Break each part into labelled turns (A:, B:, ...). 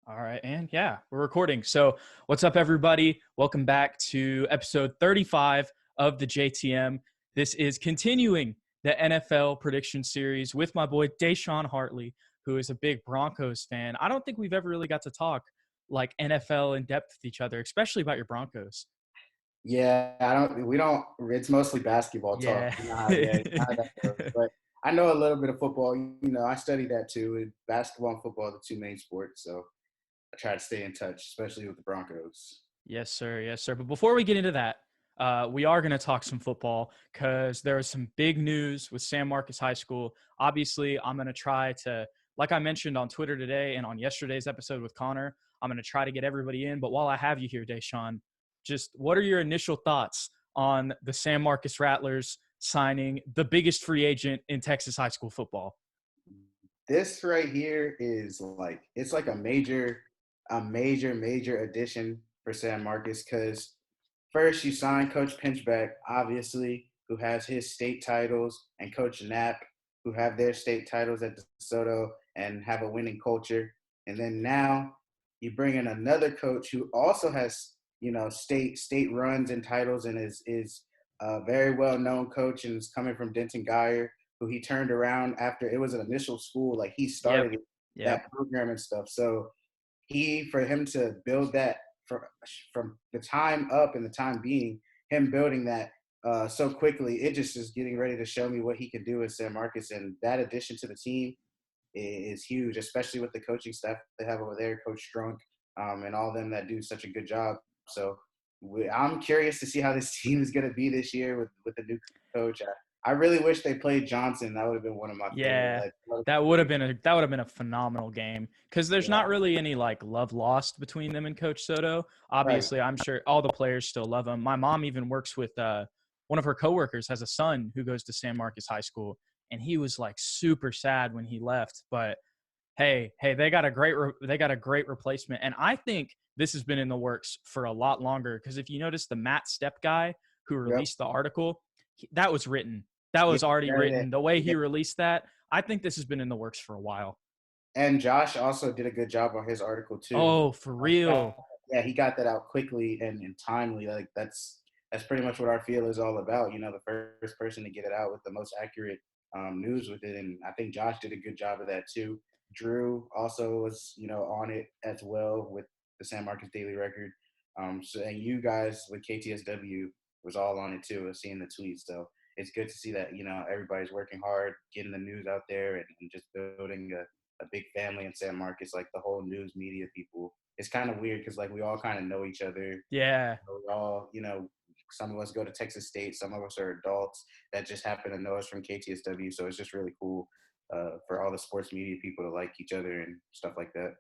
A: All right. And yeah, we're recording. So, what's up, everybody? Welcome back to episode 35 of the JTM. This is continuing the NFL prediction series with my boy, DeShaun Hartley, who is a big Broncos fan. I don't think we've ever really got to talk like NFL in depth with each other, especially about your Broncos.
B: Yeah, we don't, it's mostly basketball talk.
A: Yeah.
B: You know how that goes. But I know a little bit of football. I studied that too. Basketball and football are the two main sports. So I try to stay in touch, especially with the Broncos.
A: Yes, sir. Yes, sir. But before we get into that, we are going to talk some football because there is some big news with San Marcos High School. Obviously, I'm going to try to, like I mentioned on Twitter today and on yesterday's episode with Connor, I'm going to try to get everybody in. But while I have you here, Deshaun, just what are your initial thoughts on the San Marcos Rattlers signing the biggest free agent in Texas high school football?
B: This right here is it's like a major addition for San Marcos because first you sign Coach Pinchbeck, obviously, who has his state titles, and Coach Knapp, who have their state titles at DeSoto and have a winning culture. And then now you bring in another coach who also has, state runs and titles and is a very well known coach and is coming from Denton Guyer, who he turned around after it was an initial school. Like he
A: Yep.
B: started
A: Yep.
B: that program and stuff. So for him to build that from the time up and the time being, him building that so quickly, it just is getting ready to show me what he can do in San Marcos. And that addition to the team is huge, especially with the coaching staff they have over there, Coach Strunk, and all of them that do such a good job. So I'm curious to see how this team is going to be this year with the new coach. I really wish they played Johnson. That would have been one of my favorite.
A: Yeah,
B: Like,
A: that would have been a phenomenal game because there's
B: yeah,
A: not really any like love lost between them and Coach Soto.
B: right.
A: Obviously, I'm sure all the players still love him. My mom even works with one of her coworkers has a son who goes to San Marcos High School, and he was like super sad when he left. But hey, they got a great replacement, and I think this has been in the works for a lot longer because if you notice the Matt Step guy who
B: Yep.
A: released the article, that was written. That
B: Yeah,
A: was already
B: yeah, yeah.
A: written. The way
B: Yeah.
A: he released that, I think this has been in the works for a while.
B: And Josh also did a good job on his article too.
A: Oh, for real.
B: Yeah, he got that out quickly and timely. Like that's pretty much what our field is all about. The first person to get it out with the most accurate news with it. And I think Josh did a good job of that too. Drew also was, on it as well with the San Marcos Daily Record. So and you guys with KTSW was all on it too, seeing the tweets. So it's good to see that everybody's working hard, getting the news out there, and just building a big family in San Marcos. Like the whole news media people, it's kind of weird because like we all kind of know each other.
A: Yeah.
B: We all, some of us go to Texas State, some of us are adults that just happen to know us from KTSW. So it's just really cool for all the sports media people to like each other and stuff like that.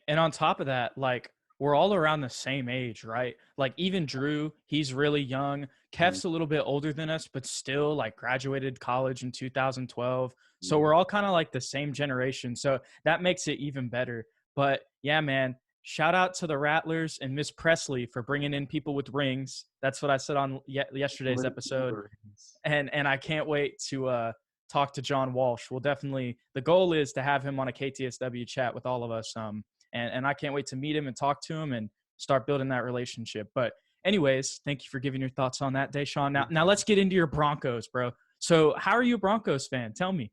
A: And on top of that, like we're all around the same age, right? Like even Drew, he's really young.
B: Mhm.
A: Kev's a little bit older than us, but still like graduated college in 2012. So
B: Mhm.
A: we're all kind of like the same generation. So that makes it even better. But yeah, man, shout out to the Rattlers and Miss Presley for bringing in people with rings. That's what I said on yesterday's episode. And I can't wait to talk to John Walsh. We'll definitely, the goal is to have him on a KTSW chat with all of us. And I can't wait to meet him and talk to him and start building that relationship. But anyways, thank you for giving your thoughts on that, Deshaun. Now let's get into your Broncos, bro. So how are you a Broncos fan? Tell me.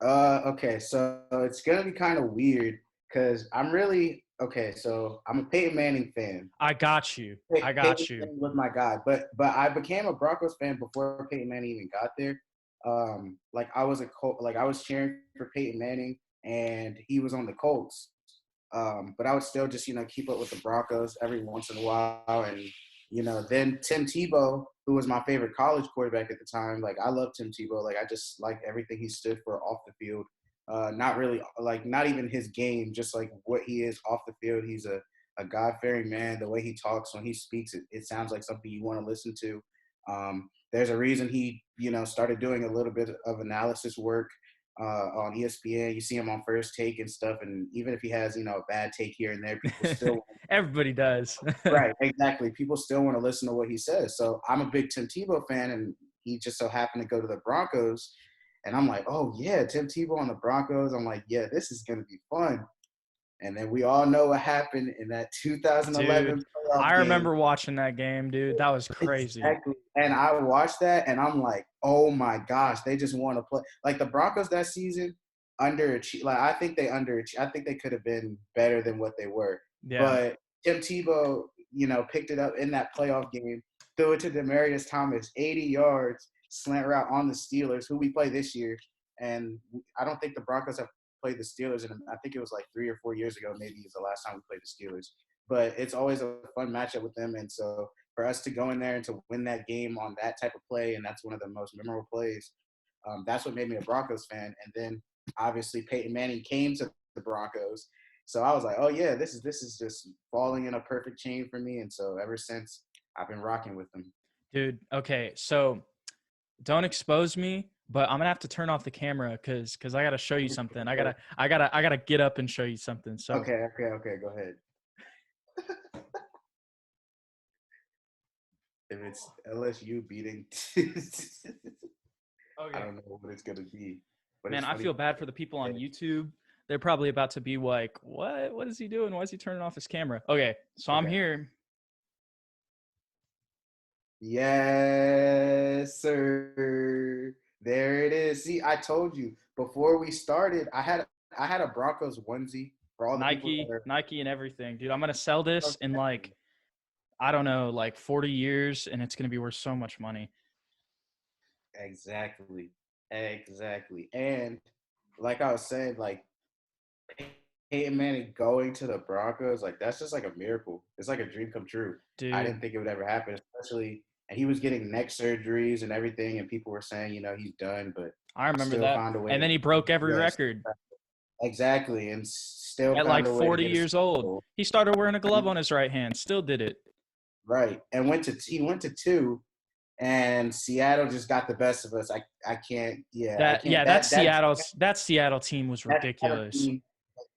B: Okay, so it's gonna be kind of weird because I'm really okay. So I'm a Peyton Manning fan.
A: I got you. I
B: Peyton
A: got you.
B: Manning was my guy, but I became a Broncos fan before Peyton Manning even got there. Like I was cheering for Peyton Manning, and he was on the Colts. But I would still just keep up with the Broncos every once in a while, and then Tim Tebow, who was my favorite college quarterback at the time. Like I love Tim Tebow. Like I just like everything he stood for off the field. Not really like not even his game, just like what he is off the field. He's a God-fearing man. The way he talks when he speaks, it sounds like something you want to listen to. There's a reason he, started doing a little bit of analysis work on ESPN. You see him on First Take and stuff, and even if he has, a bad take here and there, people still
A: Everybody does.
B: right, exactly. People still want to listen to what he says. So I'm a big Tim Tebow fan, and he just so happened to go to the Broncos, and I'm like, oh yeah, Tim Tebow on the Broncos. I'm like, yeah, this is gonna be fun. And then we all know what happened in that 2011
A: Dude,
B: playoff
A: I
B: game.
A: remember watching that game, dude. That was crazy.
B: Exactly. And I watched that, and I'm like, oh my gosh, they just want to play. Like the Broncos that season underachieved. Like I think they underachieved. I think they could have been better than what they were.
A: Yeah.
B: But Tim Tebow, picked it up in that playoff game, threw it to Demaryius Thomas, 80 yards, slant route on the Steelers, who we play this year. And I don't think the Broncos have played the Steelers, and I think it was like 3 or 4 years ago, maybe is the last time we played the Steelers. But it's always a fun matchup with them, and so for us to go in there and to win that game on that type of play, and that's one of the most memorable plays. That's what made me a Broncos fan. And then obviously Peyton Manning came to the Broncos, so I was like, oh yeah, this is just falling in a perfect chain for me. And so ever since, I've been rocking with them.
A: Dude, okay, so don't expose me, but I'm gonna have to turn off the camera because I gotta show you something. I gotta get up and show you something. So
B: Okay, go ahead. If it's LSU beating, I don't know what it's gonna be. But
A: man, I feel bad for the people on YouTube. They're probably about to be like, "What? What is he doing? Why is he turning off his camera?" Okay, so I'm here.
B: Yes, sir. There it is. See, I told you before we started. I had a Broncos onesie for all the people that are
A: Nike and everything, dude. I'm gonna sell this in like, I don't know, like 40 years, and it's gonna be worth so much money.
B: Exactly. And like I was saying, like Peyton Manning going to the Broncos, like that's just like a miracle. It's like a dream come true.
A: Dude,
B: I didn't think it would ever happen, especially, and he was getting neck surgeries and everything, and people were saying, he's done, but
A: I remember
B: still
A: that.
B: found a way.
A: And then he broke every
B: Yes,
A: record
B: exactly, and still
A: at
B: found
A: like
B: a way to
A: 40
B: get a
A: years
B: Super
A: old.
B: Bowl.
A: He started wearing a glove on his right hand, still did it.
B: Right, and he went to two, and Seattle just got the best of us. I can't. Yeah, I can't.
A: That Seattle team was ridiculous.
B: Team,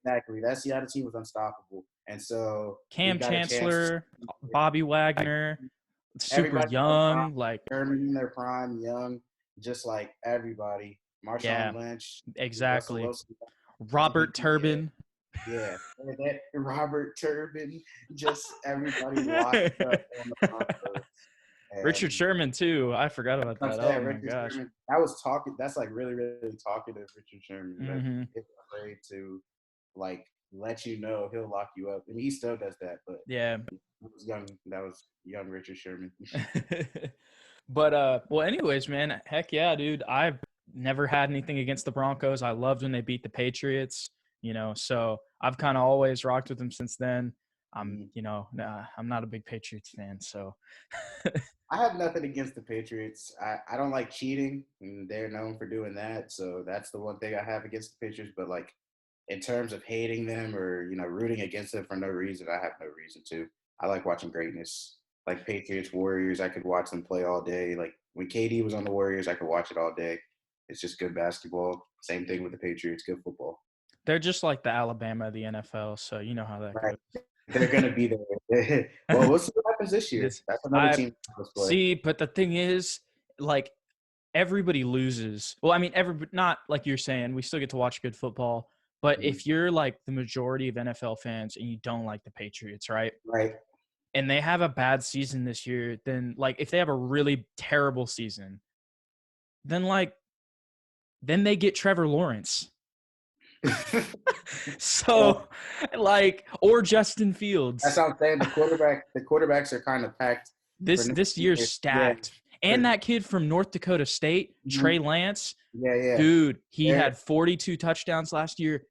B: exactly, that Seattle team was unstoppable, and so
A: Cam Chancellor, Bobby Wagner, super young, like
B: Sherman in their prime, young, just like everybody. Marshawn Lynch,
A: exactly. Robert Turbin.
B: Yeah, Robert Turbin, just everybody locked up on the Broncos.
A: Richard Sherman too. I forgot about that. Oh my gosh,
B: Sherman, that was talking. That's like really, really talkative. Richard Sherman,
A: mm-hmm.
B: He's afraid to like let you know he'll lock you up, and he still does that. But
A: yeah,
B: that was young Richard Sherman.
A: But well, anyways, man, heck yeah, dude. I've never had anything against the Broncos. I loved when they beat the Patriots. So I've kind of always rocked with them since then. I'm not a big Patriots fan, so.
B: I have nothing against the Patriots. I don't like cheating, and they're known for doing that. So that's the one thing I have against the Patriots. But like, in terms of hating them or rooting against them for no reason, I have no reason to. I like watching greatness, like Patriots, Warriors. I could watch them play all day. Like when KD was on the Warriors, I could watch it all day. It's just good basketball. Same thing with the Patriots, good football.
A: They're just like the Alabama of the NFL, so you know how that goes.
B: They're going to be there. Well, we'll see what happens this year. That's another team.
A: See, but the thing is, like, everybody loses. Well, I mean, not like you're saying, we still get to watch good football. But if you're like the majority of NFL fans and you don't like the Patriots, right?
B: Right.
A: And they have a bad season this year, then like if they have a really terrible season, then they get Trevor Lawrence. So, like, or Justin Fields.
B: That's what I'm saying. The quarterbacks are kind of packed.
A: This year's stacked. Yeah. And that kid from North Dakota State, Trey Lance.
B: Yeah.
A: Dude, he had 42 touchdowns last year,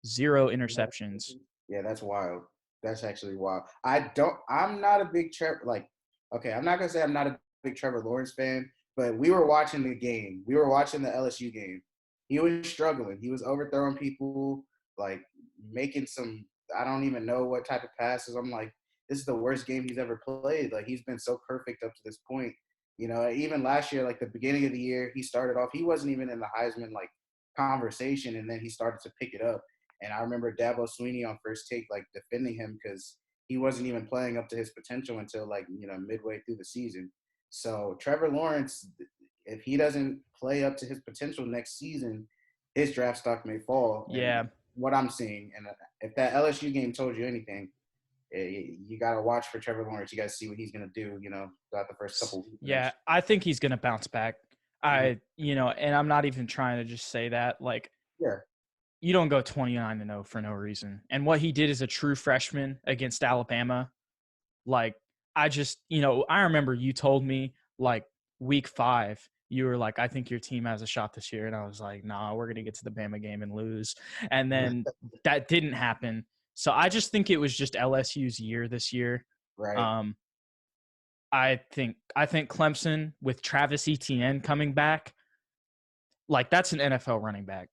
A: 0 interceptions.
B: Yeah, that's wild. That's actually wild. I'm not a big Trevor. I'm not gonna say I'm not a big Trevor Lawrence fan, but we were watching the game. We were watching the LSU game. He was struggling. He was overthrowing people, like making some, I don't even know what type of passes. I'm like, this is the worst game he's ever played. Like, he's been so perfect up to this point. Even last year, like the beginning of the year, he started off, he wasn't even in the Heisman, like, conversation, and then he started to pick it up. And I remember Dabo Swinney on First Take, like, defending him because he wasn't even playing up to his potential until, like, midway through the season. So Trevor Lawrence, if he doesn't play up to his potential next season, his draft stock may fall.
A: Yeah.
B: what I'm seeing. And if that LSU game told you anything, you got to watch for Trevor Lawrence. You got to see what he's going to do, throughout the first couple weeks.
A: Yeah, I think he's going to bounce back. And I'm not even trying to just say that. Like,
B: Yeah.
A: You don't go 29-0 for no reason. And what he did as a true freshman against Alabama, like, I remember you told me, like, week 5, you were like, I think your team has a shot this year. And I was like, nah, we're going to get to the Bama game and lose. And then that didn't happen. So I just think it was just LSU's year this year.
B: Right.
A: I think Clemson with Travis Etienne coming back, like, that's an NFL running back.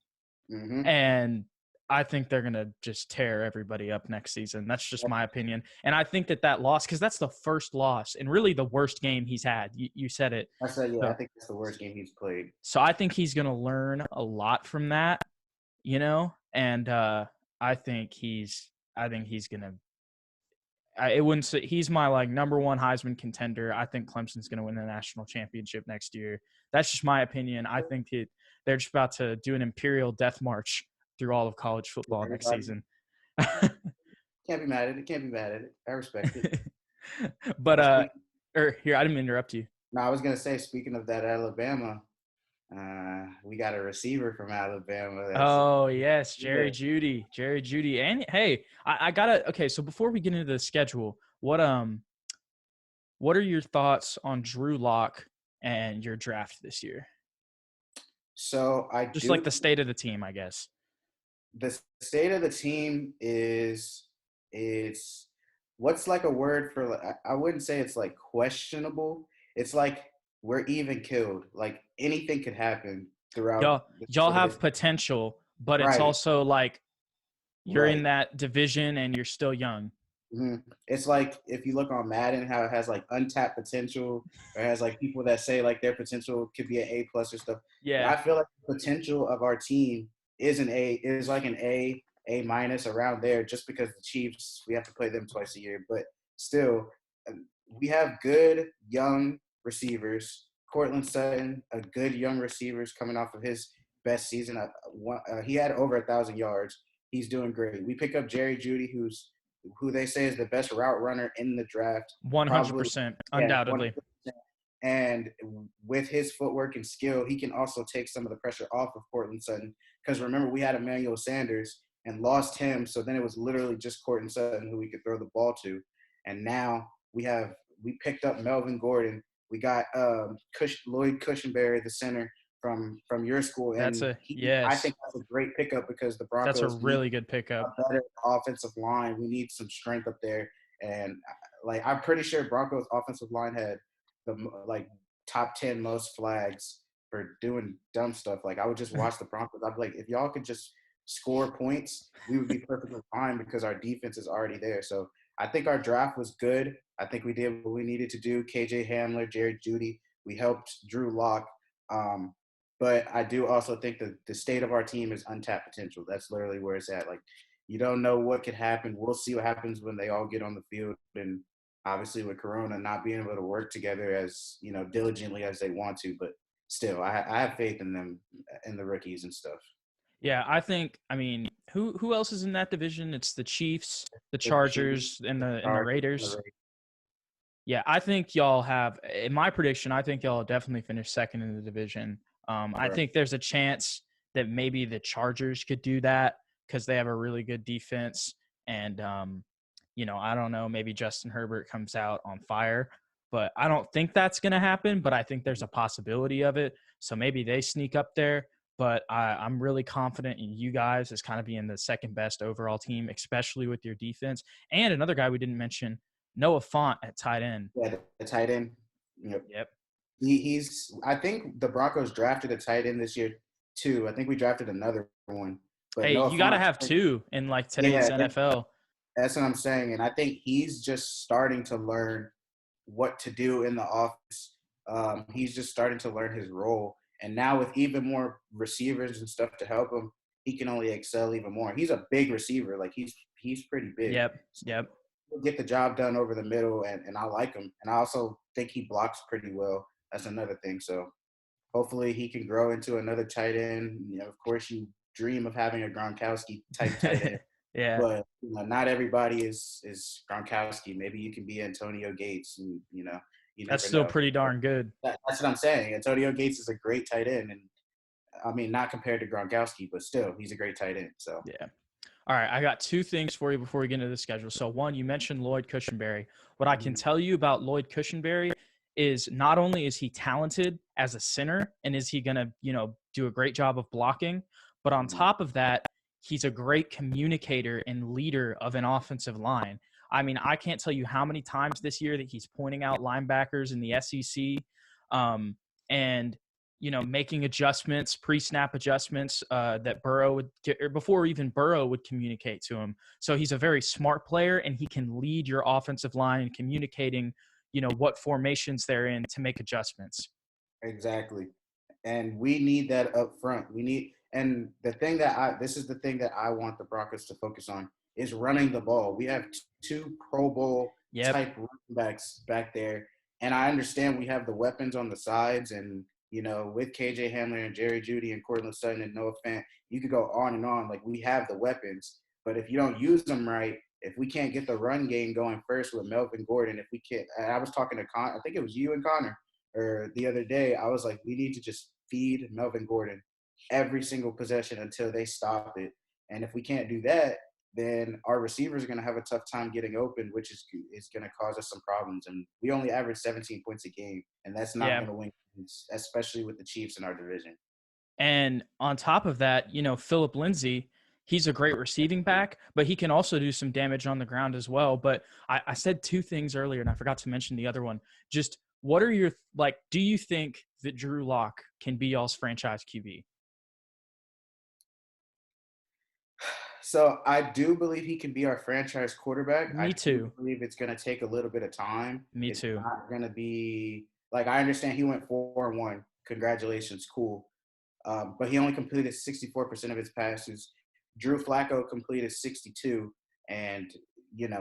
B: Mm-hmm.
A: And I think they're going to just tear everybody up next season. That's just my opinion. And I think that loss, because that's the first loss and really the worst game he's had. You said it.
B: I said, yeah, I think it's the worst game he's played.
A: So I think he's going to learn a lot from that, and I think he's going to it wouldn't say he's my like number one Heisman contender. I think Clemson's going to win the national championship next year. That's just my opinion. I think they're just about to do an imperial death march through all of college football next season.
B: Can't be mad at it. I respect it.
A: But here, I didn't interrupt you.
B: No, I was gonna say, speaking of that Alabama, we got a receiver from Alabama.
A: Oh yes, Jerry Jeudy. And hey, I gotta okay. So before we get into the schedule, what are your thoughts on Drew Lock and your draft this year?
B: So
A: like the state of the team, I guess.
B: The state of the team is what's like a word for, I wouldn't say it's like questionable. It's like we're even killed. Like anything could happen throughout.
A: Y'all have potential, but it's also like you're in that division and you're still young.
B: Mm-hmm. It's like if you look on Madden, how it has like untapped potential, or it has like people that say like their potential could be an A+ or stuff.
A: Yeah,
B: but I feel like the potential of our team is like an A- around there, just because the Chiefs, we have to play them twice a year. But still, we have good young receivers. Cortland Sutton, a good young receivers coming off of his best season. He had over 1,000 yards. He's doing great. We pick up Jerry Jeudy, who they say is the best route runner in the draft.
A: 100%, undoubtedly.
B: 100%. And with his footwork and skill, he can also take some of the pressure off of Cortland Sutton. Because remember, we had Emmanuel Sanders and lost him, so then it was literally just Cortland Sutton who we could throw the ball to. And now we picked up Melvin Gordon. We got Lloyd Cushenberry, the center from your school. And I think that's a great pickup because the Broncos.
A: That's a really good pickup.
B: A better offensive line. We need some strength up there. And like, I'm pretty sure Broncos offensive line had the like top 10 most flags for doing dumb stuff. Like, I would just watch the Broncos. I'd be like, if y'all could just score points, we would be perfectly fine because our defense is already there. So I think our draft was good. I think we did what we needed to do. KJ Hamler, Jerry Jeudy. We helped Drew Lock. But I do also think that the state of our team is untapped potential. That's literally where it's at. Like, you don't know what could happen. We'll see what happens when they all get on the field. And obviously with Corona not being able to work together as, diligently as they want to. But still, I have faith in them, in the rookies and stuff.
A: Yeah, I mean, who else is in that division? It's the Chiefs, the Chargers, and the Raiders. Yeah, I think y'all have, in my prediction, I think y'all definitely finish second in the division. I think there's a chance that maybe the Chargers could do that because they have a really good defense. And, I don't know, maybe Justin Herbert comes out on fire. But I don't think that's going to happen, but I think there's a possibility of it. So maybe they sneak up there. But I'm really confident in you guys as kind of being the second best overall team, especially with your defense. And another guy we didn't mention, Noah Fant at tight end.
B: Yeah, the tight end.
A: Yep.
B: I think the Broncos drafted a tight end this year too. I think we drafted another one. But
A: hey, you got to have two in like today's NFL.
B: That's what I'm saying. And I think he's just starting to learn what to do in the offense. He's just starting to learn his role. And now with even more receivers and stuff to help him, he can only excel even more. He's a big receiver. Like, he's pretty big.
A: Yep.
B: He'll get the job done over the middle, and I like him. And I also think he blocks pretty well. That's another thing. So hopefully he can grow into another tight end. Of course, you dream of having a Gronkowski type tight end.
A: Yeah,
B: But not everybody is Gronkowski. Maybe you can be Antonio Gates, and you
A: that's
B: never
A: still
B: know.
A: pretty darn good.
B: That's what I'm saying. Antonio Gates is a great tight end, and I mean not compared to Gronkowski, but still he's a great tight end. So
A: Yeah. All right, I got two things for you before we get into the schedule. So, one, you mentioned Lloyd Cushenberry. What I can tell you about Lloyd Cushenberry is not only is he talented as a center and is he going to, do a great job of blocking, but on top of that, he's a great communicator and leader of an offensive line. I mean, I can't tell you how many times this year that he's pointing out linebackers in the SEC, and making adjustments, pre-snap adjustments that Burrow would get, or before even Burrow would communicate to him. So he's a very smart player, and he can lead your offensive line in communicating, what formations they're in to make adjustments.
B: exactly, and we need that up front. And this is the thing that I want the Broncos to focus on is running the ball. We have two Pro Bowl
A: Yep.
B: type running backs back there, and I understand we have the weapons on the sides, and with KJ Hamler and Jerry Jeudy and Cortland Sutton and Noah Fant, you could go on and on. Like we have the weapons, but if you don't use them right, if we can't get the run game going first with Melvin Gordon, if we can't, I was talking to I think it was you and Connor, or the other day, I was like, we need to just feed Melvin Gordon every single possession until they stop it. And if we can't do that, then our receivers are going to have a tough time getting open, which is going to cause us some problems. And we only average 17 points a game, and that's not
A: Yeah.
B: going to win, especially with the Chiefs in our division.
A: And on top of that, Philip Lindsay, he's a great receiving back, but he can also do some damage on the ground as well. But I said two things earlier, and I forgot to mention the other one. Just what are your, do you think that Drew Lock can be y'all's franchise QB?
B: So I do believe he can be our franchise quarterback.
A: Me
B: I
A: too.
B: do believe it's going to take a little bit of time.
A: Me
B: It's
A: too.
B: not going to be like I understand he went 4-1. Congratulations, cool. But he only completed 64% of his passes. Drew Flacco completed 62, and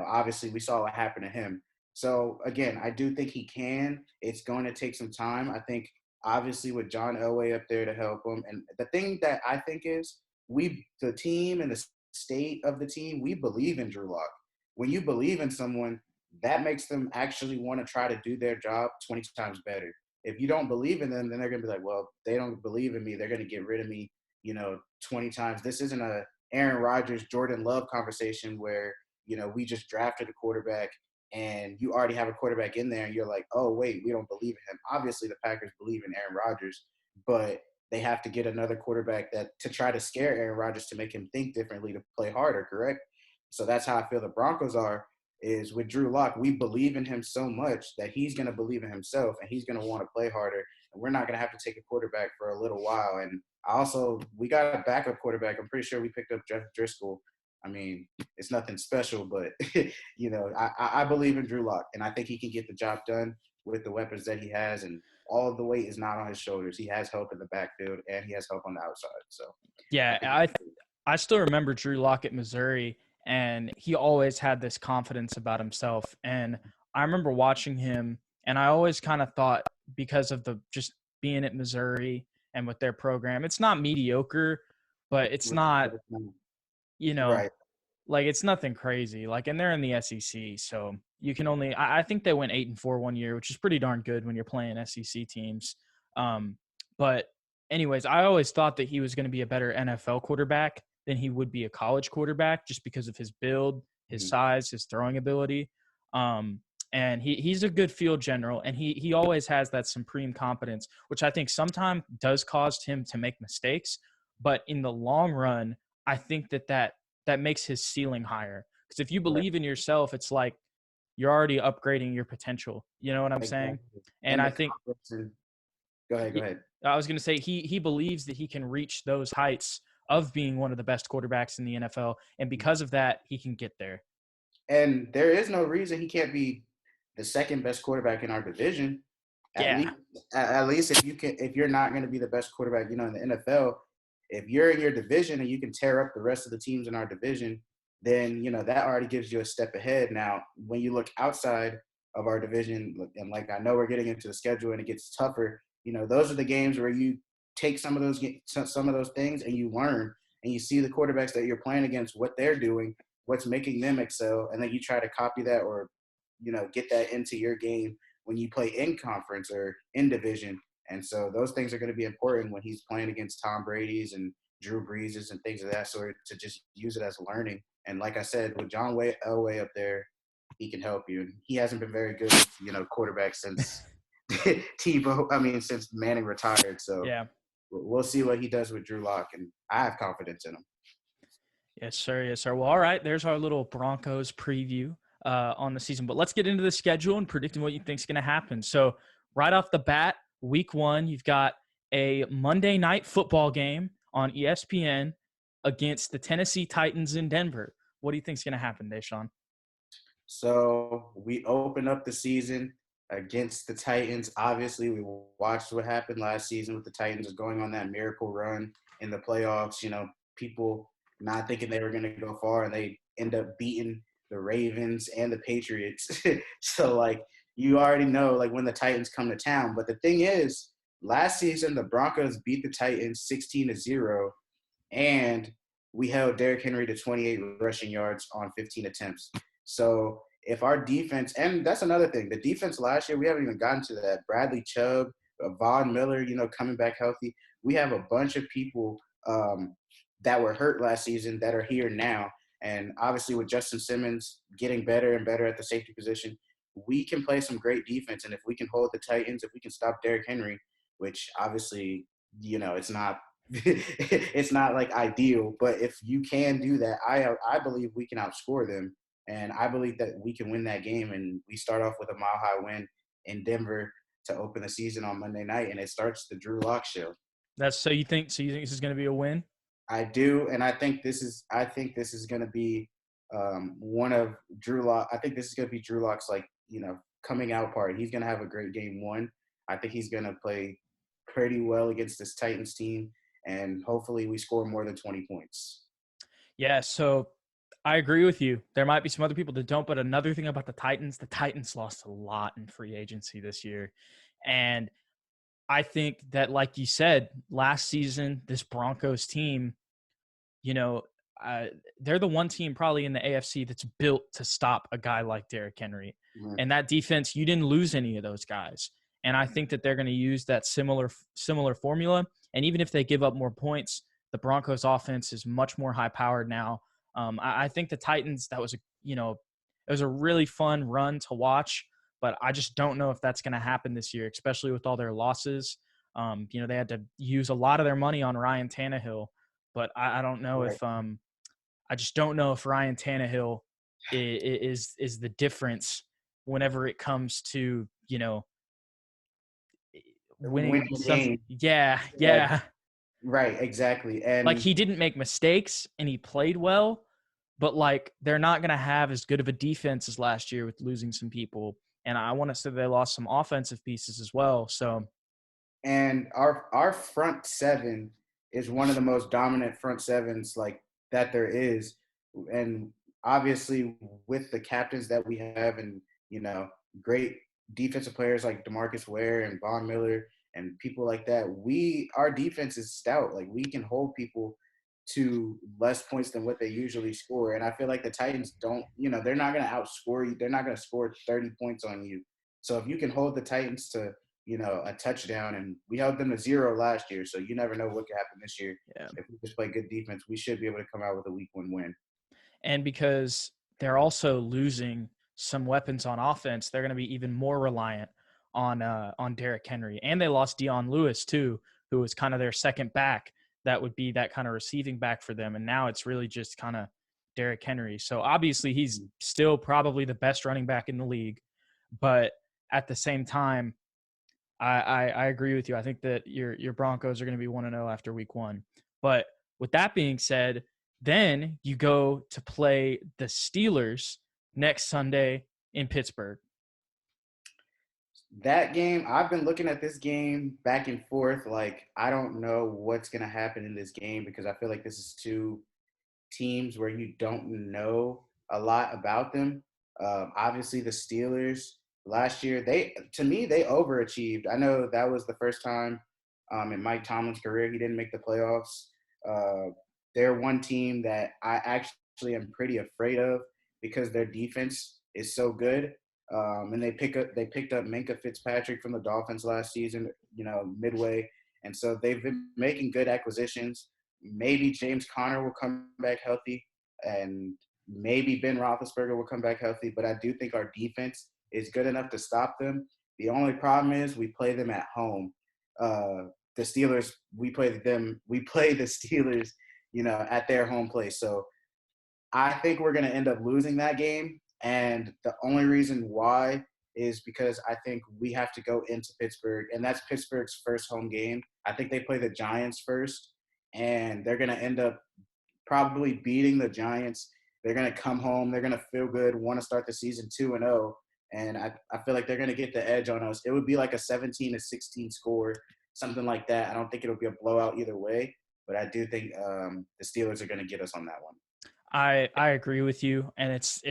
B: obviously we saw what happened to him. So again, I do think he can. It's going to take some time. I think obviously with John Elway up there to help him, and the thing that I think is the team and the state of the team, we believe in Drew Lock. When you believe in someone, that makes them actually want to try to do their job 20 times better. If you don't believe in them, then they're going to be like, well, they don't believe in me. They're going to get rid of me, 20 times. This isn't a Aaron Rodgers, Jordan Love conversation where, we just drafted a quarterback and you already have a quarterback in there and you're like, oh, wait, we don't believe in him. Obviously, the Packers believe in Aaron Rodgers, but they have to get another quarterback to try to scare Aaron Rodgers to make him think differently, to play harder, correct? So that's how I feel the Broncos are, is with Drew Lock. We believe in him so much that he's going to believe in himself and he's going to want to play harder. And we're not going to have to take a quarterback for a little while. And we got a backup quarterback. I'm pretty sure we picked up Jeff Driscoll. I mean, it's nothing special, but, I believe in Drew Lock, and I think he can get the job done with the weapons that he has. And all of the weight is not on his shoulders. He has help in the backfield and he has help on the outside. So,
A: Yeah, I still remember Drew Lock at Missouri, and he always had this confidence about himself. And I remember watching him, and I always kind of thought, because of the just being at Missouri and with their program, it's not mediocre, but it's not,
B: right.
A: it's nothing crazy. And they're in the SEC, so you can only. I think they went 8-4 one year, which is pretty darn good when you're playing SEC teams. But anyways, I always thought that he was going to be a better NFL quarterback than he would be a college quarterback, just because of his build, his size, his throwing ability. And he's a good field general, and he always has that supreme competence, which I think sometimes does cause him to make mistakes. But in the long run, I think that makes his ceiling higher. Because if you believe in yourself, it's like you're already upgrading your potential. You know what I'm saying? And I think
B: go ahead.
A: I was going to say he believes that he can reach those heights of being one of the best quarterbacks in the NFL, and because of that, he can get there.
B: And there is no reason he can't be the second best quarterback in our division. At least if you're not going to be the best quarterback, in the NFL, if you're in your division and you can tear up the rest of the teams in our division, then that already gives you a step ahead. Now, when you look outside of our division, and I know we're getting into the schedule and it gets tougher, those are the games where you take some of those things and you learn and you see the quarterbacks that you're playing against, what they're doing, what's making them excel, and then you try to copy that or, get that into your game when you play in conference or in division. And so those things are going to be important when he's playing against Tom Brady's and Drew Breeses and things of that sort, to just use it as learning. And like I said, with John Elway up there, he can help you. And he hasn't been very good, quarterback since since Manning retired. So
A: Yeah.
B: we'll see what he does with Drew Lock, and I have confidence in him.
A: Yes, sir. Yes, sir. Well, all right. There's our little Broncos preview on the season. But let's get into the schedule and predicting what you think is going to happen. So right off the bat, week 1, you've got a Monday night football game on ESPN against the Tennessee Titans in Denver. What do you think is going to happen, DeShaun?
B: So we open up the season against the Titans. Obviously, we watched what happened last season with the Titans going on that miracle run in the playoffs. People not thinking they were going to go far, and they end up beating the Ravens and the Patriots. So, you already know, when the Titans come to town. But the thing is, last season, the Broncos beat the Titans 16-0, and we held Derrick Henry to 28 rushing yards on 15 attempts. So if our defense, and that's another thing, the defense last year, we haven't even gotten to that. Bradley Chubb, Von Miller, coming back healthy. We have a bunch of people that were hurt last season that are here now. And obviously with Justin Simmons getting better and better at the safety position, we can play some great defense. And if we can hold the Titans, if we can stop Derrick Henry, which obviously, it's not it's not ideal, but if you can do that, I believe we can outscore them. And I believe that we can win that game, and we start off with a mile-high win in Denver to open the season on Monday night, and it starts the Drew Lock show.
A: So you think this is going to be a win?
B: I do, and I think this is going to be one of Drew Lock. I think this is going to be Drew Lock's coming out party. He's going to have a great game 1. I think he's going to play pretty well against this Titans team, and hopefully we score more than 20 points.
A: Yeah, so I agree with you. There might be some other people that don't, but another thing about the Titans lost a lot in free agency this year. And I think that, like you said, last season, this Broncos team, they're the one team probably in the AFC that's built to stop a guy like Derrick Henry. Mm-hmm. And that defense, you didn't lose any of those guys. And I think that they're going to use that similar formula. And even if they give up more points, the Broncos offense is much more high-powered now. I think the Titans, it was a really fun run to watch, but I just don't know if that's going to happen this year, especially with all their losses. They had to use a lot of their money on Ryan Tannehill, but I don't know if I just don't know if Ryan Tannehill is the difference whenever it comes to, winning
B: game.
A: Yeah.
B: Right, exactly. And
A: he didn't make mistakes and he played well, but they're not going to have as good of a defense as last year with losing some people. And I want to say they lost some offensive pieces as well. So,
B: and our front seven is one of the most dominant front sevens that there is. And obviously with the captains that we have, and great defensive players like DeMarcus Ware and Von Miller and people like that, our defense is stout. We can hold people to less points than what they usually score. And I feel like the Titans don't, they're not going to outscore you. They're not going to score 30 points on you. So if you can hold the Titans to, a touchdown, and we held them to 0 last year, so you never know what could happen this year.
A: Yeah.
B: If we just play good defense, we should be able to come out with a week 1 win.
A: And because they're also losing some weapons on offense, they're going to be even more reliant on Derrick Henry. And they lost Dion Lewis too, who was kind of their second back. That would be that kind of receiving back for them. And now it's really just kind of Derrick Henry. So obviously he's still probably the best running back in the league. But at the same time, I agree with you. I think that your Broncos are going to be 1-0 after week 1. But with that being said, then you go to play the Steelers next Sunday in Pittsburgh.
B: That game, I've been looking at this game back and forth. I don't know what's going to happen in this game, because I feel like this is 2 teams where you don't know a lot about them. Obviously, the Steelers last year, to me, they overachieved. I know that was the first time in Mike Tomlin's career he didn't make the playoffs. they're one team that I actually am pretty afraid of because their defense is so good. And they picked up Minka Fitzpatrick from the Dolphins last season, midway, and so they've been making good acquisitions. Maybe James Conner will come back healthy, and maybe Ben Roethlisberger will come back healthy. But I do think our defense is good enough to stop them. The only problem is we play them at home. The Steelers, we play the Steelers, at their home place. So I think we're going to end up losing that game. And the only reason why is because I think we have to go into Pittsburgh, and that's Pittsburgh's first home game. I think they play the Giants first, and they're going to end up probably beating the Giants. They're going to come home. They're going to feel good, want to start the season 2-0. And I feel like they're going to get the edge on us. It would be like a 17-16 score, something like that. I don't think it'll be a blowout either way, but I do think the Steelers are going to get us on that one.
A: I agree with you, and it's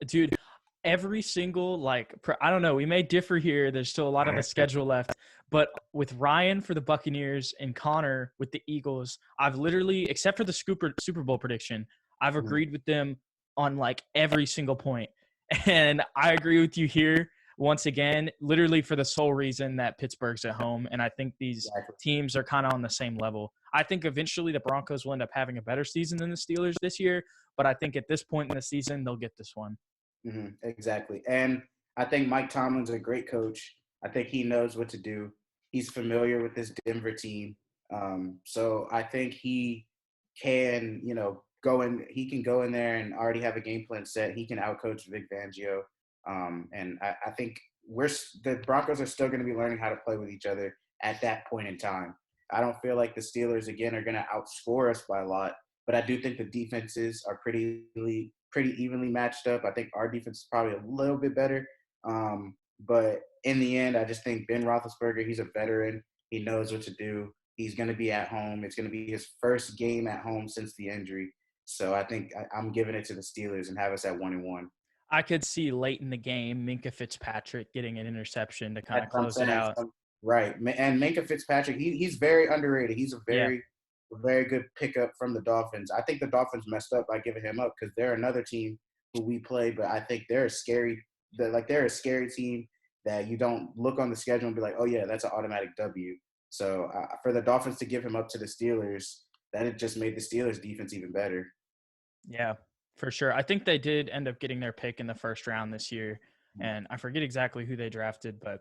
A: dude, every single I don't know, we may differ here. There's still a lot of the schedule left, but with Ryan for the Buccaneers and Connor with the Eagles, I've literally, except for the Super Bowl prediction, I've agreed with them on like every single point. And I agree with you here once again, literally for the sole reason that Pittsburgh's at home, and I think these teams are kind of on the same level. I think eventually the Broncos will end up having a better season than the Steelers this year, but I think at this point in the season, they'll get this one.
B: Exactly. And I think Mike Tomlin's a great coach. I think he knows what to do. He's familiar with this Denver team. So I think he can, he can go in there and already have a game plan set. He can outcoach Vic Fangio. And I think the Broncos are still going to be learning how to play with each other at that point in time. I don't feel like the Steelers, again, are going to outscore us by a lot, but I do think the defenses are pretty evenly matched up. I think our defense is probably a little bit better. But in the end, I just think Ben Roethlisberger, he's a veteran. He knows what to do. He's going to be at home. It's going to be his first game at home since the injury. So I think I'm giving it to the Steelers and have us at 1-1.
A: I could see late in the game Minka Fitzpatrick getting an interception to kind of close it out.
B: Right. And Minka Fitzpatrick, he's very underrated. He's a very good pickup from the Dolphins. I think the Dolphins messed up by giving him up because they're another team who we play, but I think they're a scary team that you don't look on the schedule and be like, oh, yeah, that's an automatic W. So for the Dolphins to give him up to the Steelers, that it just made the Steelers defense even better.
A: Yeah, for sure. I think they did end up getting their pick in the first round this year, and I forget exactly who they drafted, but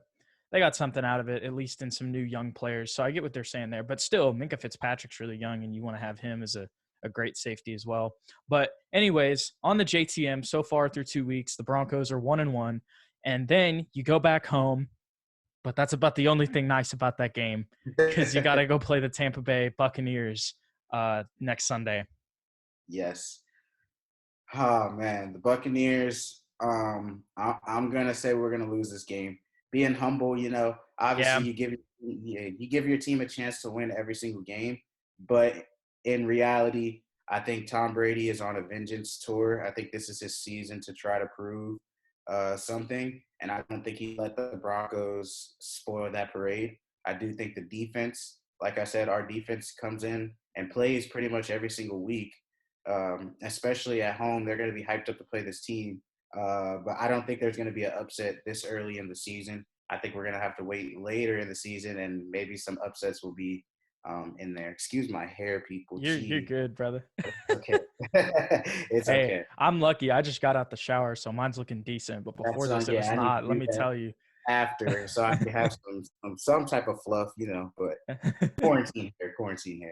A: they got something out of it, at least in some new young players. So I get what they're saying there. But still, Minka Fitzpatrick's really young, and you want to have him as a great safety as well. But anyways, on the JTM, so far through 2 weeks, the Broncos are 1-1. And then you go back home, but that's about the only thing nice about that game because you got to go play the Tampa Bay Buccaneers next Sunday.
B: Yes. Oh, man, the Buccaneers, I'm going to say we're going to lose this game. Being humble, obviously you give your team a chance to win every single game, but in reality, I think Tom Brady is on a vengeance tour. I think this is his season to try to prove something, and I don't think he let the Broncos spoil that parade. I do think the defense, like I said, our defense comes in and plays pretty much every single week, especially at home. They're going to be hyped up to play this team. But I don't think there's going to be an upset this early in the season. I think we're going to have to wait later in the season, and maybe some upsets will be in there. Excuse my hair, people.
A: You're good, brother.
B: Okay. It's okay.
A: I'm lucky. I just got out the shower, so mine's looking decent. But before it was not. Let me tell you.
B: After, so I can have some type of fluff, but quarantine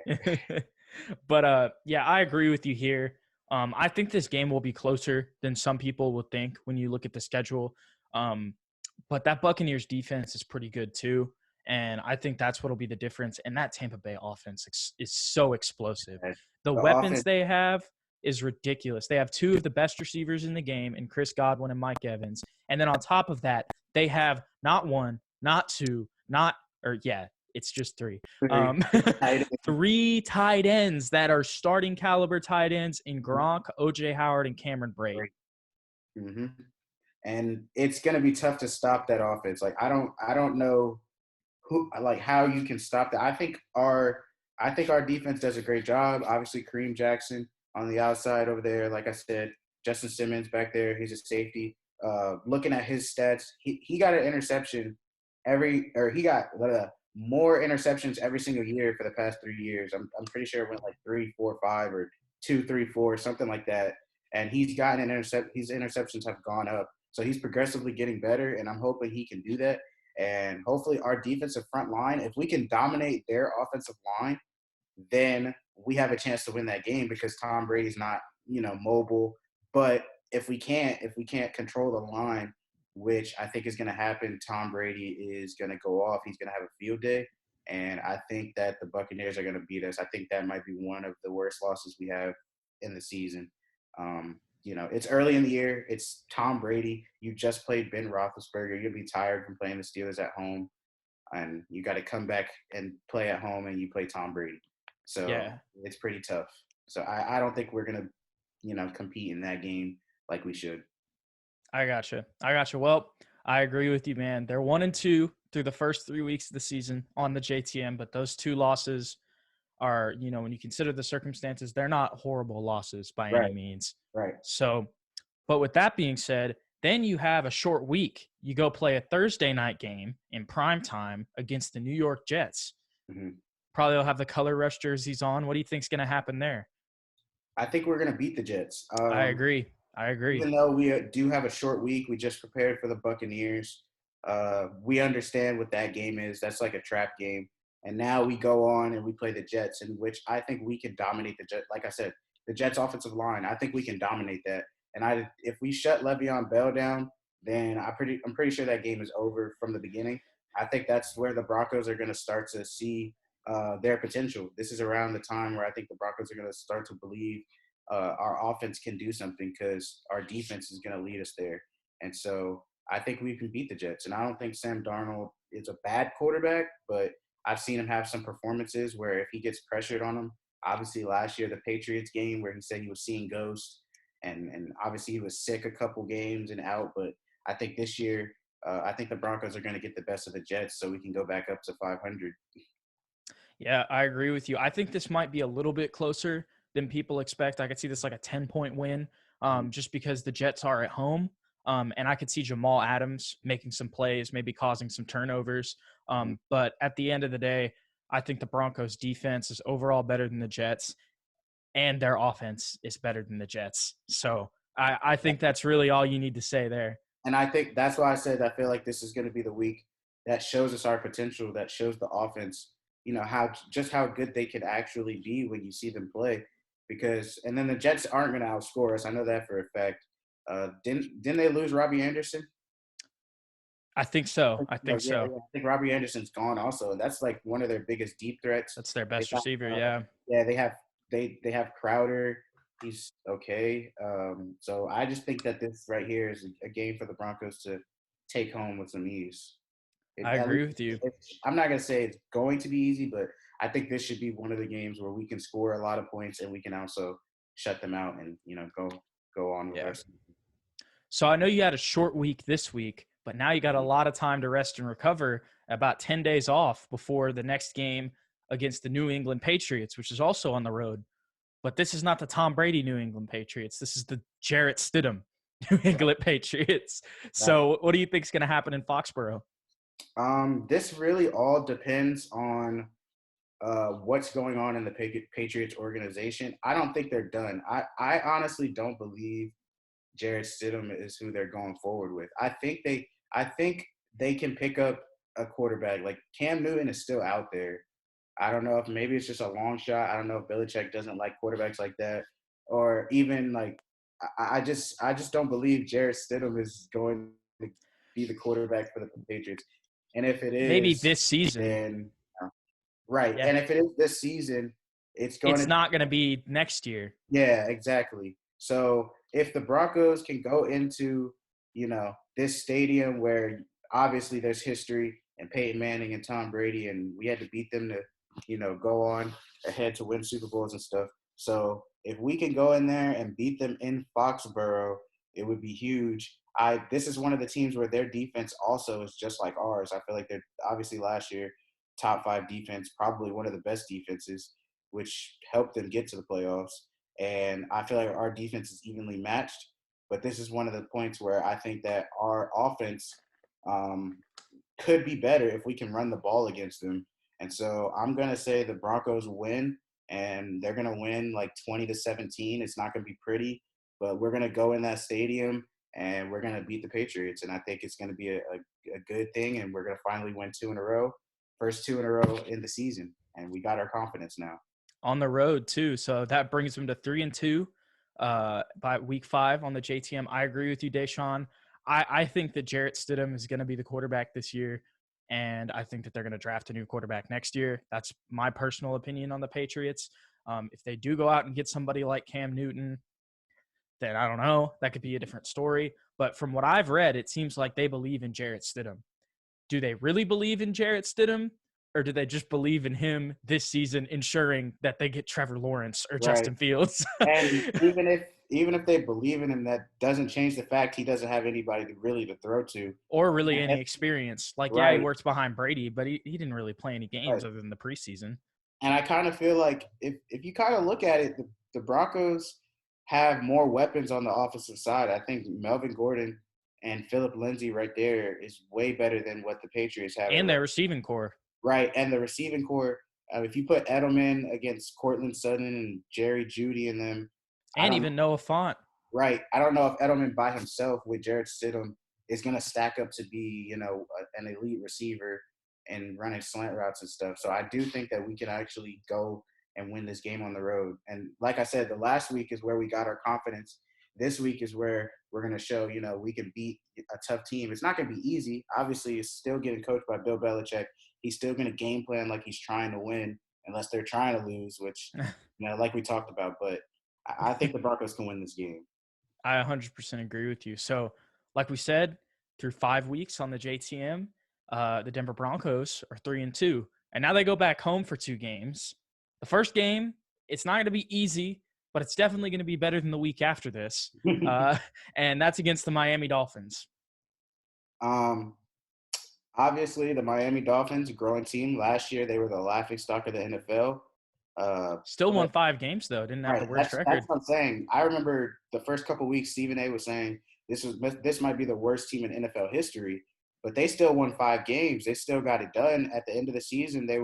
B: hair.
A: But I agree with you here. I think this game will be closer than some people will think when you look at the schedule. But that Buccaneers defense is pretty good too. And I think that's what will be the difference. And that Tampa Bay offense is so explosive. The weapons they have is ridiculous. They have two of the best receivers in the game in Chris Godwin and Mike Evans. And then on top of that, they have not one, not two, it's just three. Three tight ends that are starting caliber tight ends in Gronk, OJ Howard, and Cameron Brate.
B: Mm-hmm. And it's going to be tough to stop that offense. I don't know how you can stop that. I think our I think our defense does a great job. Obviously, Kareem Jackson on the outside over there. Like I said, Justin Simmons back there. He's a safety. Looking at his stats, he got an interception he got more interceptions every single year for the past 3 years. I'm pretty sure it went like 3, 4, 5, or 2, 3, 4, something like that. And he's gotten an intercept. His interceptions have gone up, so he's progressively getting better. And I'm hoping he can do that. And hopefully, our defensive front line, if we can dominate their offensive line, then we have a chance to win that game because Tom Brady's not, mobile. But if we can't control the line, which I think is going to happen, Tom Brady is going to go off. He's going to have a field day. And I think that the Buccaneers are going to beat us. I think that might be one of the worst losses we have in the season. It's early in the year. It's Tom Brady. You just played Ben Roethlisberger. You'll be tired from playing the Steelers at home. And you got to come back and play at home, and you play Tom Brady. So
A: Yeah,
B: it's pretty tough. So I don't think we're going to, compete in that game like we should.
A: I gotcha. Well, I agree with you, man. They're 1-2 through the first 3 weeks of the season on the JTM, but those 2 losses are, when you consider the circumstances, they're not horrible losses by any
B: Right,
A: means.
B: right.
A: So, but with that being said, then you have a short week. You go play a Thursday night game in prime time against the New York Jets.
B: Mm-hmm.
A: Probably will have the color rush jerseys on. What do you think's going to happen there?
B: I think we're going to beat the Jets.
A: I agree.
B: Even though we do have a short week, we just prepared for the Buccaneers. We understand what that game is. That's like a trap game. And now we go on and we play the Jets, in which I think we can dominate the Jets. Like I said, the Jets' offensive line, I think we can dominate that. And if we shut Le'Veon Bell down, then I'm pretty sure that game is over from the beginning. I think that's where the Broncos are going to start to see their potential. This is around the time where I think the Broncos are going to start to believe our offense can do something because our defense is going to lead us there. And so I think we can beat the Jets. And I don't think Sam Darnold is a bad quarterback, but I've seen him have some performances where if he gets pressured on him, obviously last year, the Patriots game where he said he was seeing ghosts, and obviously he was sick a couple games and out. But I think this year, I think the Broncos are going to get the best of the Jets so we can go back up to 500.
A: Yeah, I agree with you. I think this might be a little bit closer than people expect. I could see this like a 10-point win just because the Jets are at home. And I could see Jamal Adams making some plays, maybe causing some turnovers. But at the end of the day, I think the Broncos defense is overall better than the Jets, and their offense is better than the Jets. So I think that's really all you need to say there.
B: And I think that's why I said I feel like this is going to be the week that shows us our potential, that shows the offense, how good they can actually be when you see them play. And then the Jets aren't going to outscore us. I know that for a fact. Didn't they lose Robbie Anderson?
A: I think so. I think so.
B: I think Robbie Anderson's gone also. That's like one of their biggest deep threats.
A: That's their best
B: got,
A: receiver. Yeah.
B: Yeah, they have Crowder. He's okay. So I just think that this right here is a game for the Broncos to take home with some ease.
A: I agree with you.
B: I'm not going to say it's going to be easy, but I think this should be one of the games where we can score a lot of points and we can also shut them out and, go on with us.
A: So I know you had a short week this week, but now you got a lot of time to rest and recover, about 10 days off before the next game against the New England Patriots, which is also on the road. But this is not the Tom Brady New England Patriots. This is the Jarrett Stidham New England Patriots. So what do you think is going to happen in Foxborough?
B: This really all depends on what's going on in the Patriots organization. I don't think they're done. I honestly don't believe Jarrett Stidham is who they're going forward with. I think they can pick up a quarterback. Like Cam Newton is still out there. I don't know if maybe it's just a long shot. I don't know if Belichick doesn't like quarterbacks like that, or even like I just don't believe Jarrett Stidham is going to be the quarterback for the Patriots. And if it is,
A: maybe this season,
B: then right. Yeah. And if it is this season, it's
A: not going to be next year.
B: Yeah, exactly. So if the Broncos can go into, this stadium where obviously there's history and Peyton Manning and Tom Brady, and we had to beat them to, go on ahead to win Super Bowls and stuff. So if we can go in there and beat them in Foxborough, it would be huge. This is one of the teams where their defense also is just like ours. I feel like they're obviously last year top 5 defense, probably one of the best defenses, which helped them get to the playoffs. And I feel like our defense is evenly matched. But this is one of the points where I think that our offense could be better if we can run the ball against them. And so I'm going to say the Broncos win, and they're going to win like 20-17. It's not going to be pretty, but we're going to go in that stadium and we're going to beat the Patriots. And I think it's going to be a good thing, and we're going to finally win 2 in a row, first 2 in a row in the season. And we got our confidence now.
A: On the road too. So that brings them to 3-2 by week 5 on the JTM. I agree with you, DeShaun. I think that Jarrett Stidham is going to be the quarterback this year, and I think that they're going to draft a new quarterback next year. That's my personal opinion on the Patriots. If they do go out and get somebody like Cam Newton, then I don't know. That could be a different story. But from what I've read, it seems like they believe in Jarrett Stidham. Do they really believe in Jarrett Stidham, or do they just believe in him this season, ensuring that they get Trevor Lawrence or Justin Fields?
B: And even if they believe in him, that doesn't change the fact he doesn't have anybody to throw to.
A: Or really any experience. Like, yeah, he works behind Brady, but he didn't really play any games other than the preseason.
B: And I kind of feel like if you kind of look at it, the Broncos have more weapons on the offensive side. I think Melvin Gordon and Phillip Lindsay right there is way better than what the Patriots have.
A: And their receiving core.
B: Right, and the receiving core, if you put Edelman against Cortland Sutton and Jerry Jeudy and them.
A: And even Noah Fant.
B: Right. I don't know if Edelman by himself with Jarrett Stidham is going to stack up to be, an elite receiver and running slant routes and stuff. So I do think that we can actually go and win this game on the road. And like I said, the last week is where we got our confidence. This week is where we're going to show, we can beat a tough team. It's not going to be easy. Obviously, it's still getting coached by Bill Belichick. He's still going to game plan like he's trying to win, unless they're trying to lose, which, like we talked about. But I think the Broncos can win this game.
A: I 100% agree with you. So, like we said, through 5 weeks on the JTM, the Denver Broncos are 3-2. And now they go back home for 2 games. The first game, it's not going to be easy, but it's definitely going to be better than the week after this. And that's against the Miami Dolphins.
B: Obviously, the Miami Dolphins, a growing team. Last year, they were the laughingstock of the NFL.
A: Still won 5 games, though. Didn't have the worst record.
B: That's what I'm saying. I remember the first couple of weeks, Stephen A. was saying this might be the worst team in NFL history, but they still won 5 games. They still got it done. At the end of the season, they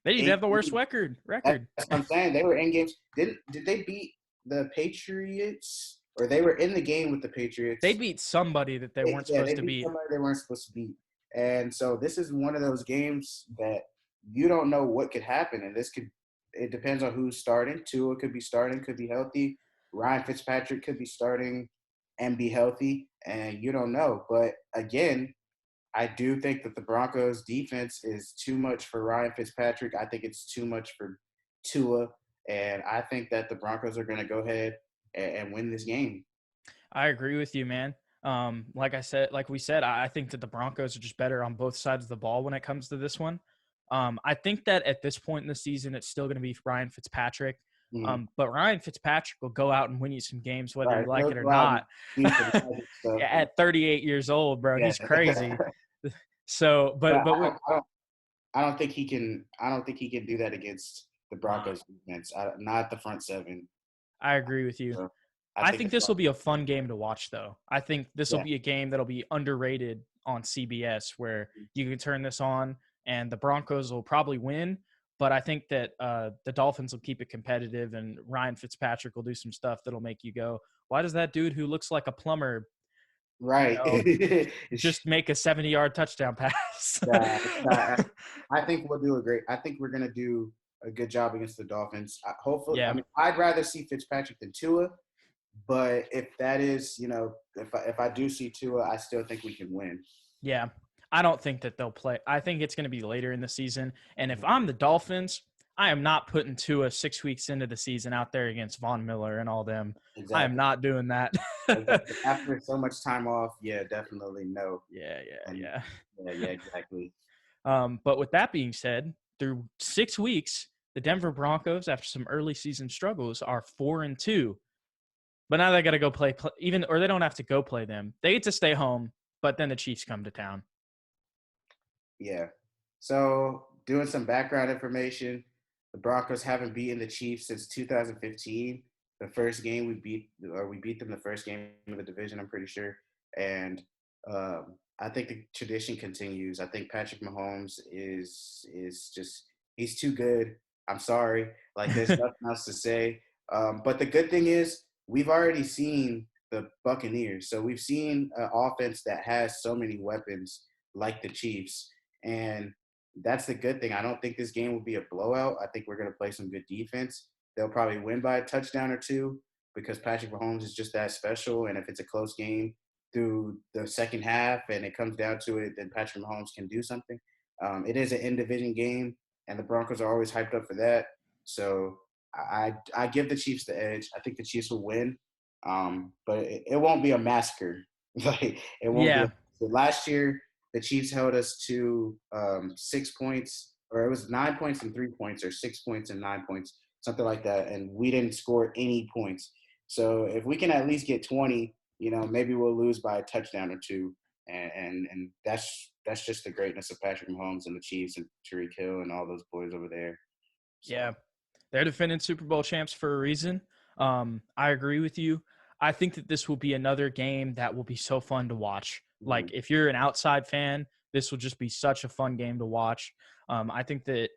A: didn't have the worst record.
B: That's what I'm saying. They were in games. Did they beat the Patriots? Or they were in the game with the Patriots?
A: They beat somebody that they weren't supposed to beat.
B: Somebody they weren't supposed to beat. And so this is one of those games that you don't know what could happen. And it depends on who's starting. Tua could be starting, could be healthy. Ryan Fitzpatrick could be starting and be healthy. And you don't know. But again, I do think that the Broncos defense is too much for Ryan Fitzpatrick. I think it's too much for Tua. And I think that the Broncos are going to go ahead and win this game.
A: I agree with you, man. Like we said, I think that the Broncos are just better on both sides of the ball when it comes to this one. I think that at this point in the season, it's still going to be Ryan Fitzpatrick. Mm-hmm. But Ryan Fitzpatrick will go out and win you some games, whether you like it or not. At 38 years old, bro, he's crazy. So, but
B: I don't think he can. I don't think he can do that against the Broncos defense. Not the front 7.
A: I agree with you. So, I think this will be a fun game to watch, though. I think this will be a game that'll be underrated on CBS, where you can turn this on and the Broncos will probably win. But I think that the Dolphins will keep it competitive, and Ryan Fitzpatrick will do some stuff that'll make you go, why does that dude who looks like a plumber just make a 70-yard touchdown pass?
B: I think we'll do I think we're going to do a good job against the Dolphins. Hopefully, I mean, I'd rather see Fitzpatrick than Tua. But if that is, if I do see Tua, I still think we can win.
A: Yeah. I don't think that they'll play. I think it's going to be later in the season. And if I'm the Dolphins, I am not putting Tua 6 weeks into the season out there against Von Miller and all them. Exactly. I am not doing that.
B: After so much time off, definitely no.
A: Yeah,
B: exactly.
A: But with that being said, through 6 weeks, the Denver Broncos, after some early season struggles, are 4-2. But now they got to go play or they don't have to go play them. They get to stay home, but then the Chiefs come to town.
B: Yeah. So doing some background information, the Broncos haven't beaten the Chiefs since 2015. The first game we beat them the first game of the division, I'm pretty sure. And I think the tradition continues. I think Patrick Mahomes is just he's too good. I'm sorry. Like there's nothing else to say. But the good thing is we've already seen the Buccaneers. So we've seen an offense that has so many weapons like the Chiefs. And that's the good thing. I don't think this game will be a blowout. I think we're going to play some good defense. They'll probably win by a touchdown or two because Patrick Mahomes is just that special. And if it's a close game through the second half and it comes down to it, then Patrick Mahomes can do something. It is an in-division game, and the Broncos are always hyped up for that. So I give the Chiefs the edge. I think the Chiefs will win, but it won't be a massacre. Like it won't be.
A: Yeah.
B: Last year, the Chiefs held us to 6 points, or it was 9 points and 3 points, or 6 points and 9 points, something like that, and we didn't score any points. So if we can at least get 20, maybe we'll lose by a touchdown or two, and that's just the greatness of Patrick Mahomes and the Chiefs and Tyreek Hill and all those boys over there. So.
A: Yeah. They're defending Super Bowl champs for a reason. I agree with you. I think that this will be another game that will be so fun to watch.
B: Mm-hmm.
A: Like, if you're an outside fan, this will just be such a fun game to watch. I think that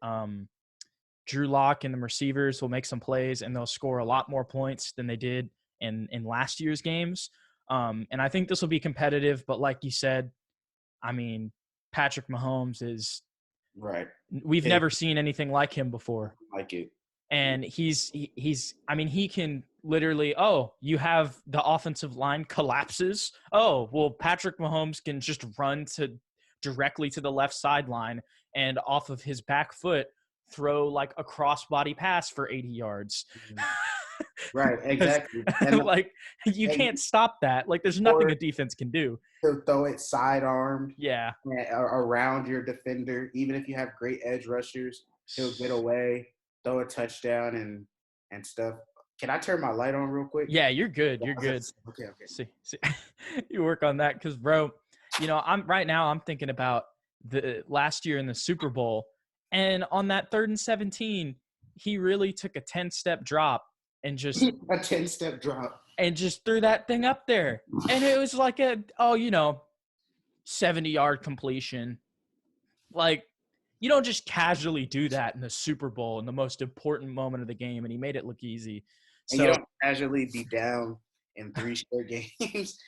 A: Drew Lock and the receivers will make some plays, and they'll score a lot more points than they did in last year's games. And I think this will be competitive. But like you said, I mean, Patrick Mahomes is
B: right.
A: We've never seen anything like him before.
B: Like it.
A: And he's I mean, he can literally, you have the offensive line collapses. Oh, well, Patrick Mahomes can just run directly to the left sideline and off of his back foot throw like a crossbody pass for 80 yards.
B: Right, exactly.
A: Like, you can't stop that. Like, there's nothing a defense can do.
B: He'll throw it sidearmed.
A: Yeah.
B: Around your defender. Even if you have great edge rushers, he'll get away, throw a touchdown and stuff. Can I turn my light on real quick?
A: Yeah, you're good. You're good.
B: Okay.
A: See. You work on that because, bro, I'm thinking about the last year in the Super Bowl, and on that 3rd and 17, he really took a 10-step drop and just
B: a 10-step drop
A: and just threw that thing up there, and it was like 70-yard completion. Like, you don't just casually do that in the Super Bowl in the most important moment of the game, and he made it look easy.
B: And you don't casually be down in 3 straight games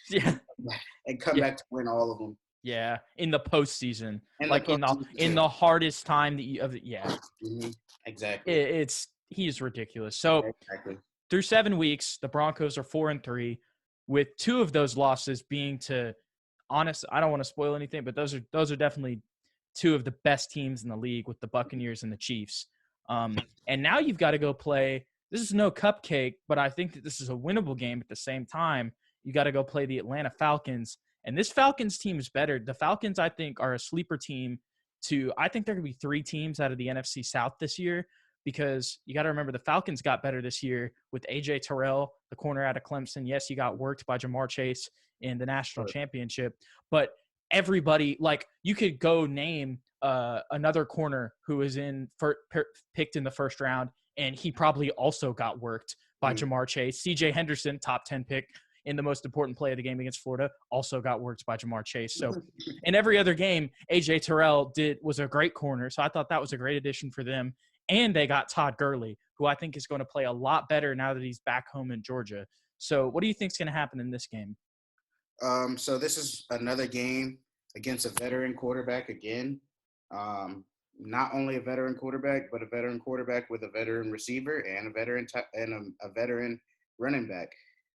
B: and come back to win all of them.
A: Yeah, in the postseason, in the hardest time that you
B: Mm-hmm. Exactly.
A: He's ridiculous. So through 7 weeks, the Broncos are 4-3, with 2 of those losses being to, honest. I don't want to spoil anything, but those are definitely 2 of the best teams in the league, with the Buccaneers and the Chiefs. And now you've got to go play. This is no cupcake, but I think that this is a winnable game at the same time. You got to go play the Atlanta Falcons. And this Falcons team is better. The Falcons, I think, are a sleeper team I think there could be 3 teams out of the NFC South this year, because you got to remember the Falcons got better this year with A.J. Terrell, the corner out of Clemson. Yes, he got worked by Jamar Chase in the national championship, but everybody, like, you could go name another corner who was picked in the first round, and he probably also got worked by Jamar Chase. C.J. Henderson, top 10 pick in the most important play of the game against Florida, also got worked by Jamar Chase. So in every other game, A.J. Terrell was a great corner. So I thought that was a great addition for them. And they got Todd Gurley, who I think is going to play a lot better now that he's back home in Georgia. So what do you think is going to happen in this game?
B: So this is another game against a veteran quarterback again. Not only a veteran quarterback, but a veteran quarterback with a veteran receiver and a veteran running back.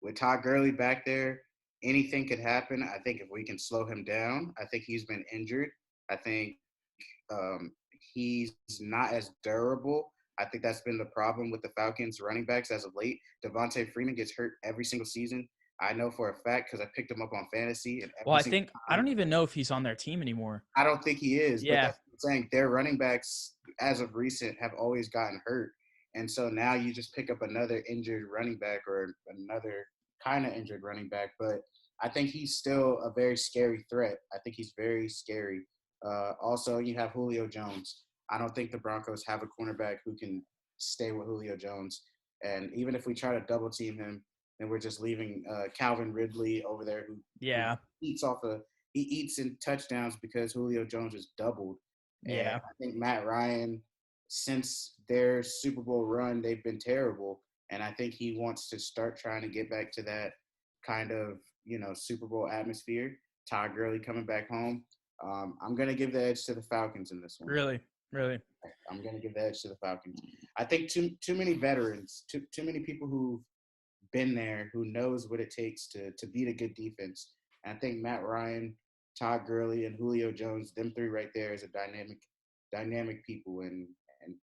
B: With Todd Gurley back there, anything could happen. I think if we can slow him down, I think he's been injured. I think he's not as durable. I think that's been the problem with the Falcons running backs as of late. Devontae Freeman gets hurt every single season. I know for a fact because I picked him up on fantasy.
A: I don't even know if he's on their team anymore.
B: I don't think he is.
A: Yeah.
B: But that's what I'm saying. Their running backs, as of recent, have always gotten hurt. And so now you just pick up another injured running back or another kind of injured running back. But I think he's still a very scary threat. I think he's very scary. Also, you have Julio Jones. I don't think the Broncos have a cornerback who can stay with Julio Jones. And even if we try to double team him, then we're just leaving Calvin Ridley over there who
A: Yeah.
B: he eats in touchdowns because Julio Jones is doubled. And
A: Yeah.
B: I think Matt Ryan, since their Super Bowl run, they've been terrible. And I think he wants to start trying to get back to that kind of, Super Bowl atmosphere. Todd Gurley coming back home. I'm going to give the edge to the Falcons in this one.
A: Really?
B: I'm going to give the edge to the Falcons. I think too many veterans, too many people who've been there, who knows what it takes to beat a good defense. And I think Matt Ryan, Todd Gurley, and Julio Jones, them three right there is a dynamic people. And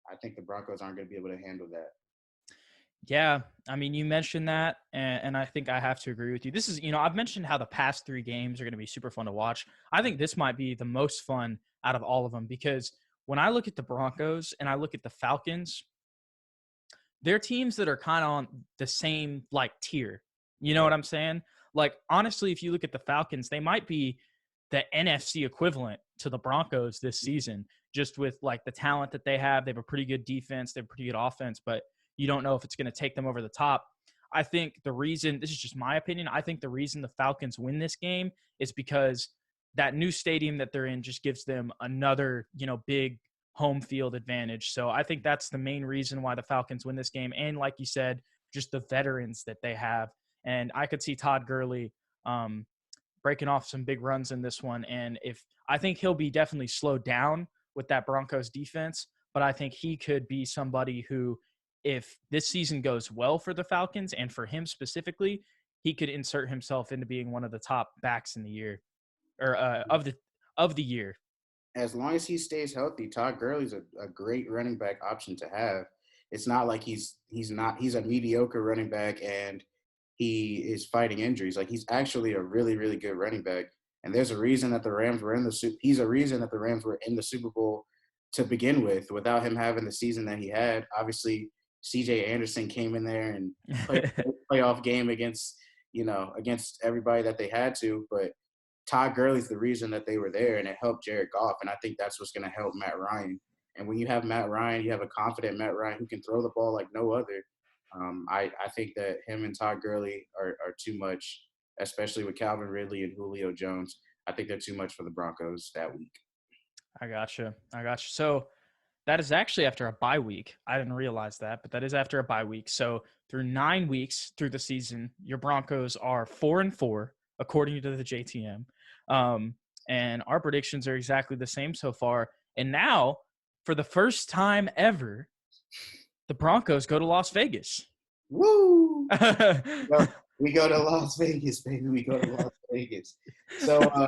B: I think the Broncos aren't going to be able to handle that.
A: Yeah, I mean, you mentioned that, and I think I have to agree with you. This is, I've mentioned how the past 3 games are going to be super fun to watch. I think this might be the most fun out of all of them because when I look at the Broncos and I look at the Falcons, they're teams that are kind of on the same, tier. You know what I'm saying? Honestly, if you look at the Falcons, they might be the NFC equivalent to the Broncos this season, just with, the talent that they have. They have a pretty good defense. They have a pretty good offense, but you don't know if it's going to take them over the top. I think the reason, this is just my opinion, I think the reason the Falcons win this game is because that new stadium that they're in just gives them another, big home field advantage. So I think that's the main reason why the Falcons win this game. And like you said, just the veterans that they have. And I could see Todd Gurley breaking off some big runs in this one. And I think he'll be definitely slowed down with that Broncos defense, but I think he could be somebody who, if this season goes well for the Falcons and for him specifically, he could insert himself into being one of the top backs in the year or of the year.
B: As long as he stays healthy, Todd Gurley's a great running back option to have. It's not like he's a mediocre running back and he is fighting injuries. He's actually a really, really good running back. And there's a reason that the Rams were in the Super Bowl to begin with, without him having the season that he had. Obviously, C.J. Anderson came in there and played a playoff game against everybody that they had to. But Todd Gurley's the reason that they were there, and it helped Jared Goff. And I think that's what's going to help Matt Ryan. And when you have Matt Ryan, you have a confident Matt Ryan who can throw the ball like no other. I think that him and Todd Gurley are too much, especially with Calvin Ridley and Julio Jones. I think they're too much for the Broncos that week.
A: I gotcha. So that is actually after a bye week. I didn't realize that, but that is after a bye week. So through 9 weeks through the season, your Broncos are 4-4, according to the JTM. And our predictions are exactly the same so far. And now, for the first time ever, the Broncos go to Las Vegas.
B: Woo! We go to Las Vegas, baby. We go to Las Vegas. So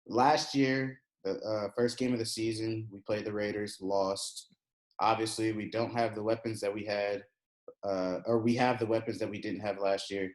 B: last year, the first game of the season, we played the Raiders, lost. Obviously, we don't have the weapons that we had, or we have the weapons that we didn't have last year.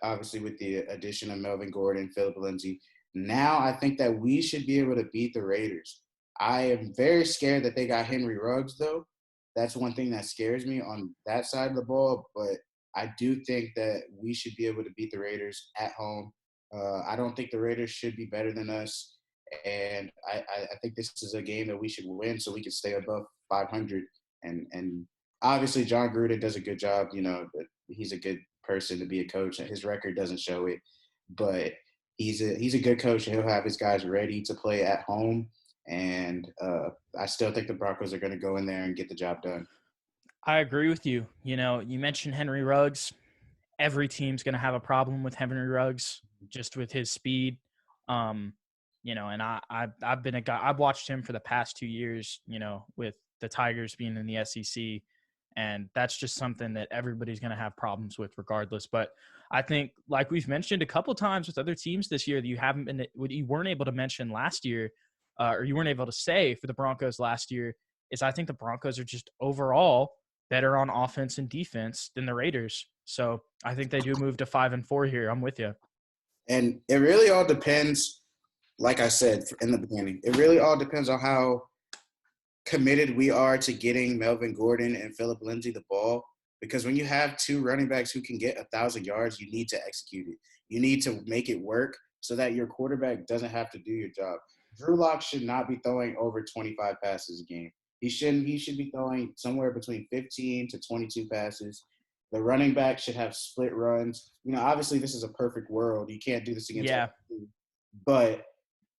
B: Obviously, with the addition of Melvin Gordon, Phillip Lindsay. Now I think that we should be able to beat the Raiders. I am very scared that they got Henry Ruggs, though. That's one thing that scares me on that side of the ball. But I do think that we should be able to beat the Raiders at home. I don't think the Raiders should be better than us. And I think this is a game that we should win so we can stay above 500. And obviously John Gruden does a good job. He's a good person to be a coach. His record doesn't show it. But he's a good coach, and he'll have his guys ready to play at home. And I still think the Broncos are going to go in there and get the job done.
A: I agree with you. You mentioned Henry Ruggs. Every team's going to have a problem with Henry Ruggs, just with his speed. And I've been a guy. I've watched him for the past 2 years. With the Tigers being in the SEC, and that's just something that everybody's going to have problems with, regardless. But I think, like we've mentioned a couple times with other teams this year, that you weren't able to mention last year, or you weren't able to say for the Broncos last year, is I think the Broncos are just overall better on offense and defense than the Raiders. So I think they do move to 5-4 here. I'm with you.
B: And it really all depends, like I said in the beginning, it really all depends on how committed we are to getting Melvin Gordon and Phillip Lindsay the ball. Because when you have 2 running backs who can get 1,000 yards, you need to execute it. You need to make it work so that your quarterback doesn't have to do your job. Drew Lock should not be throwing over 25 passes a game. He should be throwing somewhere between 15 to 22 passes. The running back should have split runs. Obviously this is a perfect world. You can't do this against
A: Yeah.
B: every team, but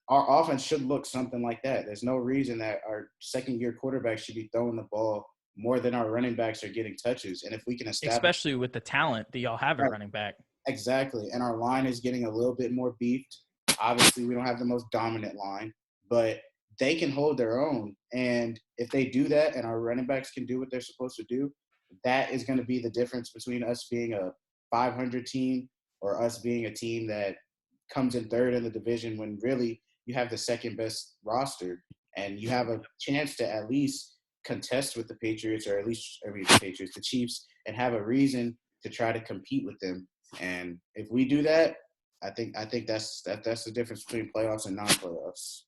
B: our offense should look something like that. There's no reason that our second-year quarterback should be throwing the ball more than our running backs are getting touches. And if we can establish
A: Especially with the talent that y'all have at running back.
B: exactly, and our line is getting a little bit more beefed. Obviously, we don't have the most dominant line, but they can hold their own. And if they do that and our running backs can do what they're supposed to do, that is going to be the difference between us being a 500 team or us being a team that comes in third in the division when really you have the second best roster and you have a chance to at least contest with the Patriots or at least the Chiefs, and have a reason to try to compete with them. And if we do that, I think that's the difference between playoffs and non-playoffs.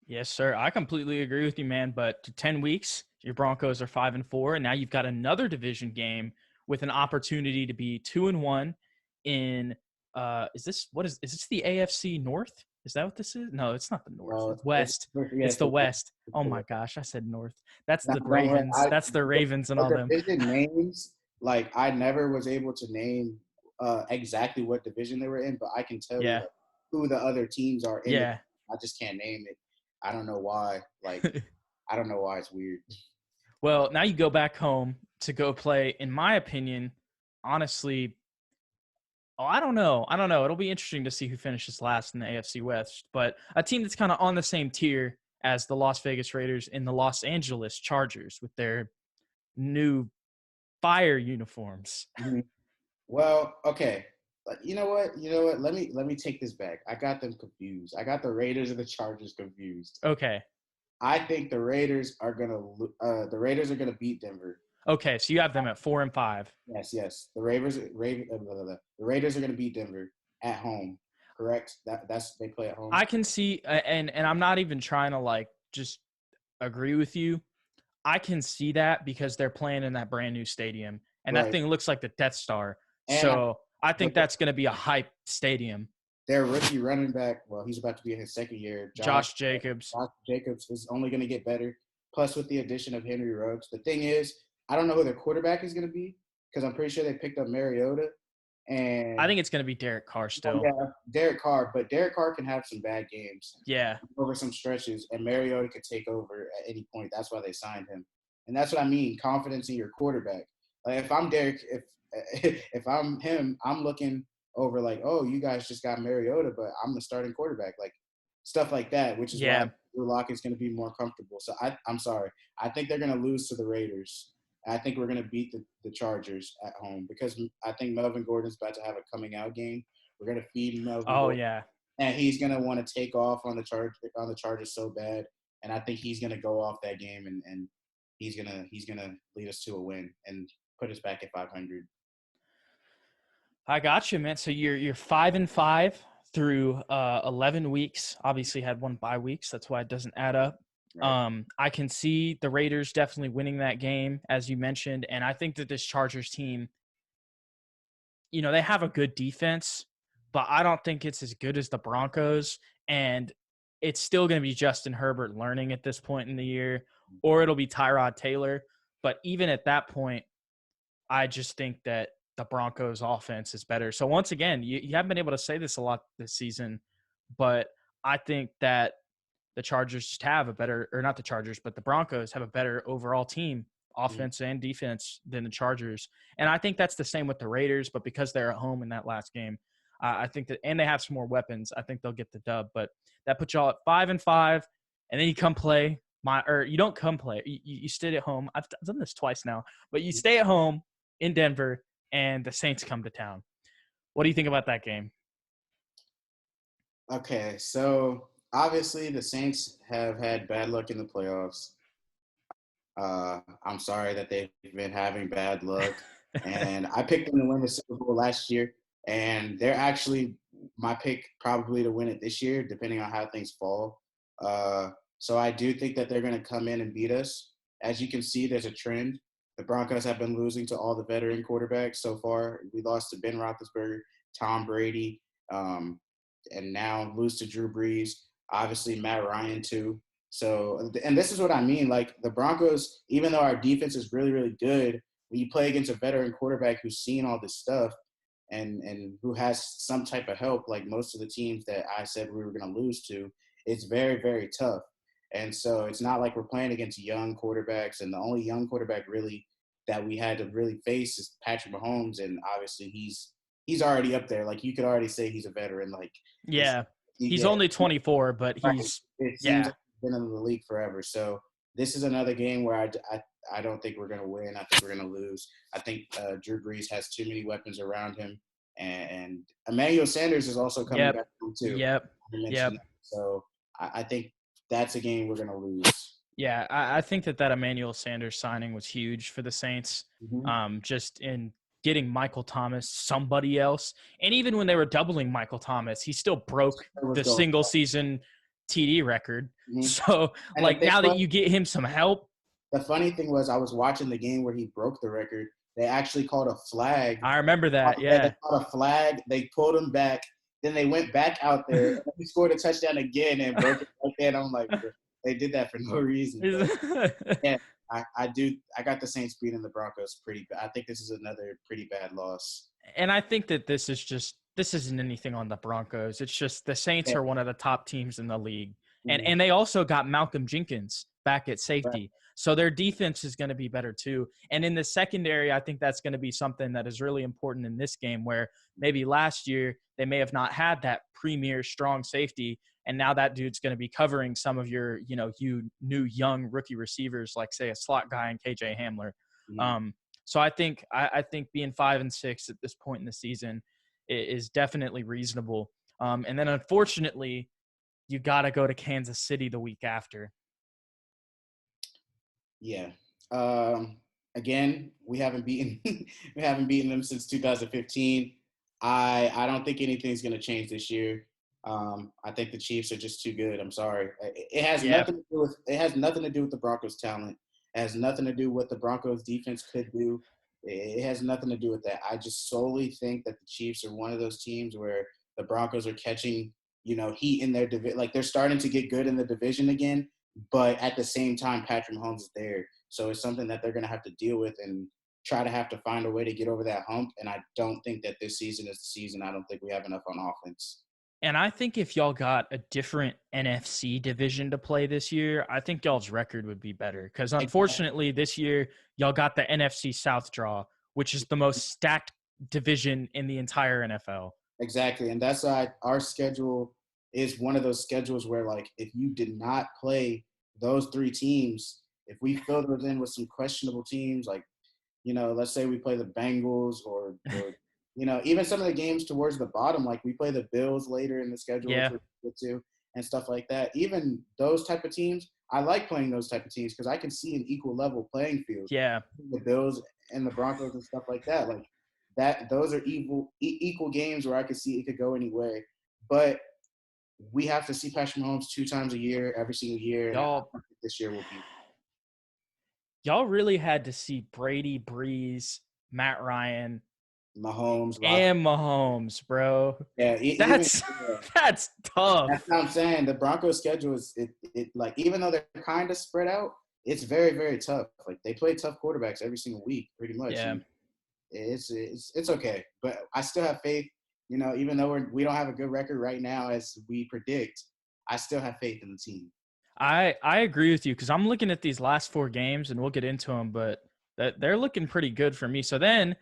A: Yes, sir. I completely agree with you, man. But to 10 weeks, your Broncos are 5-4, and now you've got another division game with an opportunity to be 2-1 in is this the AFC North? Is that what this is? No, it's not the North.
B: Well,
A: it's West. It's the West. Oh my gosh, I said North. That's the Ravens. That's the Ravens and all them.
B: Division names, like I never was able to name exactly what division they were in, but I can tell you who the other teams are in.
A: Yeah.
B: I just can't name it. I don't know why. Like, I don't know why it's weird.
A: Well, now you go back home to go play, in my opinion, honestly, I don't know. It'll be interesting to see who finishes last in the AFC West, but a team that's kind of on the same tier as the Las Vegas Raiders and the Los Angeles Chargers with their new fire uniforms.
B: Mm-hmm. Well, okay. You know what? Let me take this back. I got them confused. I got the Raiders and the Chargers confused.
A: Okay.
B: I think the Raiders are gonna beat Denver.
A: Okay, so you have them at 4-5.
B: Yes. The Raiders are gonna beat Denver at home. Correct? That's they play at home.
A: I can see, and I'm not even trying to just agree with you. I can see that because they're playing in that brand new stadium, and that thing looks like the Death Star. And so I think that's going to be a hype stadium.
B: Their rookie running back, well, he's about to be in his second year.
A: Josh Jacobs.
B: Josh Jacobs is only going to get better. Plus, with the addition of Henry Ruggs, the thing is, I don't know who their quarterback is going to be because I'm pretty sure they picked up Mariota. And
A: I think it's going to be Derek Carr still.
B: Yeah, Derek Carr, but Derek Carr can have some bad games.
A: Yeah.
B: Over some stretches, and Mariota could take over at any point. That's why they signed him. And that's what I mean, confidence in your quarterback. Like if I'm Derek, if I'm him, I'm looking over like, oh, you guys just got Mariota, but I'm the starting quarterback. Like stuff like that, which is why Drew Lock is going to be more comfortable. So I'm sorry. I think they're going to lose to the Raiders. I think we're going to beat the Chargers at home because I think Melvin Gordon's about to have a coming out game. We're going to feed Melvin Gordon.
A: Yeah.
B: And he's going to want to take off on the Chargers so bad. And I think he's going to go off that game and he's going to lead us to a win and put us back at 500.
A: I got you, man. So you're 5-5 through 11 weeks. Obviously had one bye week, so that's why it doesn't add up. Right. I can see the Raiders definitely winning that game, as you mentioned, and I think that this Chargers team, they have a good defense, but I don't think it's as good as the Broncos, and it's still going to be Justin Herbert learning at this point in the year, or it'll be Tyrod Taylor. But even at that point, I just think that the Broncos offense is better. So once again, you haven't been able to say this a lot this season, but I think that the Chargers just have a better, or not the Chargers, but the Broncos have a better overall team, offense and defense, than the Chargers. And I think that's the same with the Raiders, but because they're at home in that last game, I think that, and they have some more weapons, I think they'll get the dub. But that puts y'all at 5-5, and then you come play you don't come play. You stay at home. I've done this twice now, but you stay at home in Denver, and the Saints come to town. What do you think about that game?
B: Okay, so obviously the Saints have had bad luck in the playoffs. I'm sorry that they've been having bad luck. And I picked them to win the Super Bowl last year, and they're actually my pick probably to win it this year, depending on how things fall. So I do think that they're going to come in and beat us. As you can see, there's a trend. The Broncos have been losing to all the veteran quarterbacks so far. We lost to Ben Roethlisberger, Tom Brady, and now lose to Drew Brees. Obviously, Matt Ryan, too. So, and this is what I mean. Like the Broncos, even though our defense is really, really good, when you play against a veteran quarterback who's seen all this stuff and who has some type of help, like most of the teams that I said we were going to lose to, it's very, very tough. And so it's not like we're playing against young quarterbacks, and the only young quarterback really that we had to really face is Patrick Mahomes, and obviously he's already up there. Like you could already say he's a veteran. Like
A: Yeah. He's only 24, but
B: right.
A: he's
B: It seems like he's been in the league forever. So this is another game where I don't think we're going to win. I think we're going to lose. I think Drew Brees has too many weapons around him, and Emmanuel Sanders is also coming back too.
A: Yep.
B: So I think that's a game we're going to lose.
A: Yeah, I think that Emmanuel Sanders signing was huge for the Saints. Just in getting Michael Thomas, somebody else. And even when they were doubling Michael Thomas, he still broke the single season TD record. So, and like, now that you get him some help.
B: The funny thing was I was watching the game where he broke the record. They actually called a flag.
A: I remember that, yeah.
B: They called a flag. They pulled him back. Then they went back out there. And he scored a touchdown again and broke it right there. And I'm like, they did that for no reason. Yeah, I got the Saints beating the Broncos pretty bad. I think this is another pretty bad loss.
A: And I think that this isn't anything on the Broncos. It's just the Saints are one of the top teams in the league. And they also got Malcolm Jenkins back at safety. Right. So their defense is going to be better too. And in the secondary, I think that's going to be something that is really important in this game, where maybe last year they may have not had that premier strong safety. And now that dude's going to be covering some of your, you new young rookie receivers, like say a slot guy and KJ Hamler. So I think being 5-6 at this point in the season is definitely reasonable. And then unfortunately, you got to go to Kansas City the week after.
B: Yeah. Again, we haven't beaten them since 2015. I don't think anything's going to change this year. I think the Chiefs are just too good. I'm sorry. It has nothing to do with the Broncos' talent. It has nothing to do with what the Broncos' defense could do. It has nothing to do with that. I just solely think that the Chiefs are one of those teams where the Broncos are catching, heat in their division. Like they're starting to get good in the division again, but at the same time, Patrick Mahomes is there. So it's something that they're going to have to deal with and try to have to find a way to get over that hump. And I don't think that this season is the season. I don't think we have enough on offense.
A: And I think if y'all got a different NFC division to play this year, I think y'all's record would be better. Because unfortunately, this year, y'all got the NFC South draw, which is the most stacked division in the entire NFL.
B: Exactly. And that's why our schedule is one of those schedules where, like, if you did not play those three teams, if we fill those in with some questionable teams, like, let's say we play the Bengals or even some of the games towards the bottom, like we play the Bills later in the schedule, and stuff like that. Even those type of teams, I like playing those type of teams because I can see an equal level playing field.
A: Yeah,
B: the Bills and the Broncos and stuff like that. Like that, those are equal games where I could see it could go any way. But we have to see Patrick Mahomes 2 times a year, every single year. This year will be.
A: Y'all really had to see Brady, Breeze, Matt Ryan,
B: Mahomes,
A: bro.
B: Yeah,
A: that's tough.
B: That's what I'm saying. The Broncos' schedule is it like, even though they're kind of spread out, it's very, very tough. Like they play tough quarterbacks every single week, pretty much.
A: Yeah.
B: It's okay, but I still have faith. Even though we don't have a good record right now as we predict, I still have faith in the team.
A: I agree with you because I'm looking at these last 4 games, and we'll get into them, but they're looking pretty good for me. So then,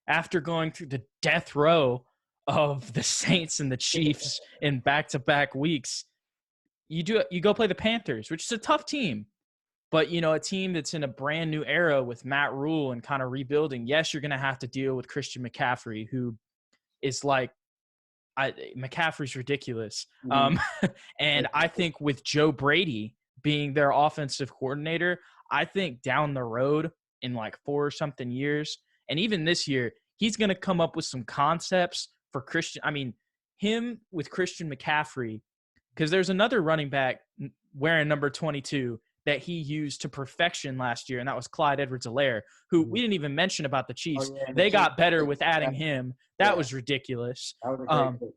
A: after going through the death row of the Saints and the Chiefs in back-to-back weeks, you go play the Panthers, which is a tough team, but a team that's in a brand new era with Matt Rule and kind of rebuilding. Yes, you're going to have to deal with Christian McCaffrey, who is like, McCaffrey's ridiculous. And I think with Joe Brady being their offensive coordinator, I think down the road in like 4 or something years, and even this year, he's going to come up with some concepts for Christian. I mean, him with Christian McCaffrey, because there's another running back wearing number 22 that he used to perfection last year, and that was Clyde Edwards-Helaire, who we didn't even mention about the Chiefs. They got better with adding him. That was ridiculous.
B: That was a great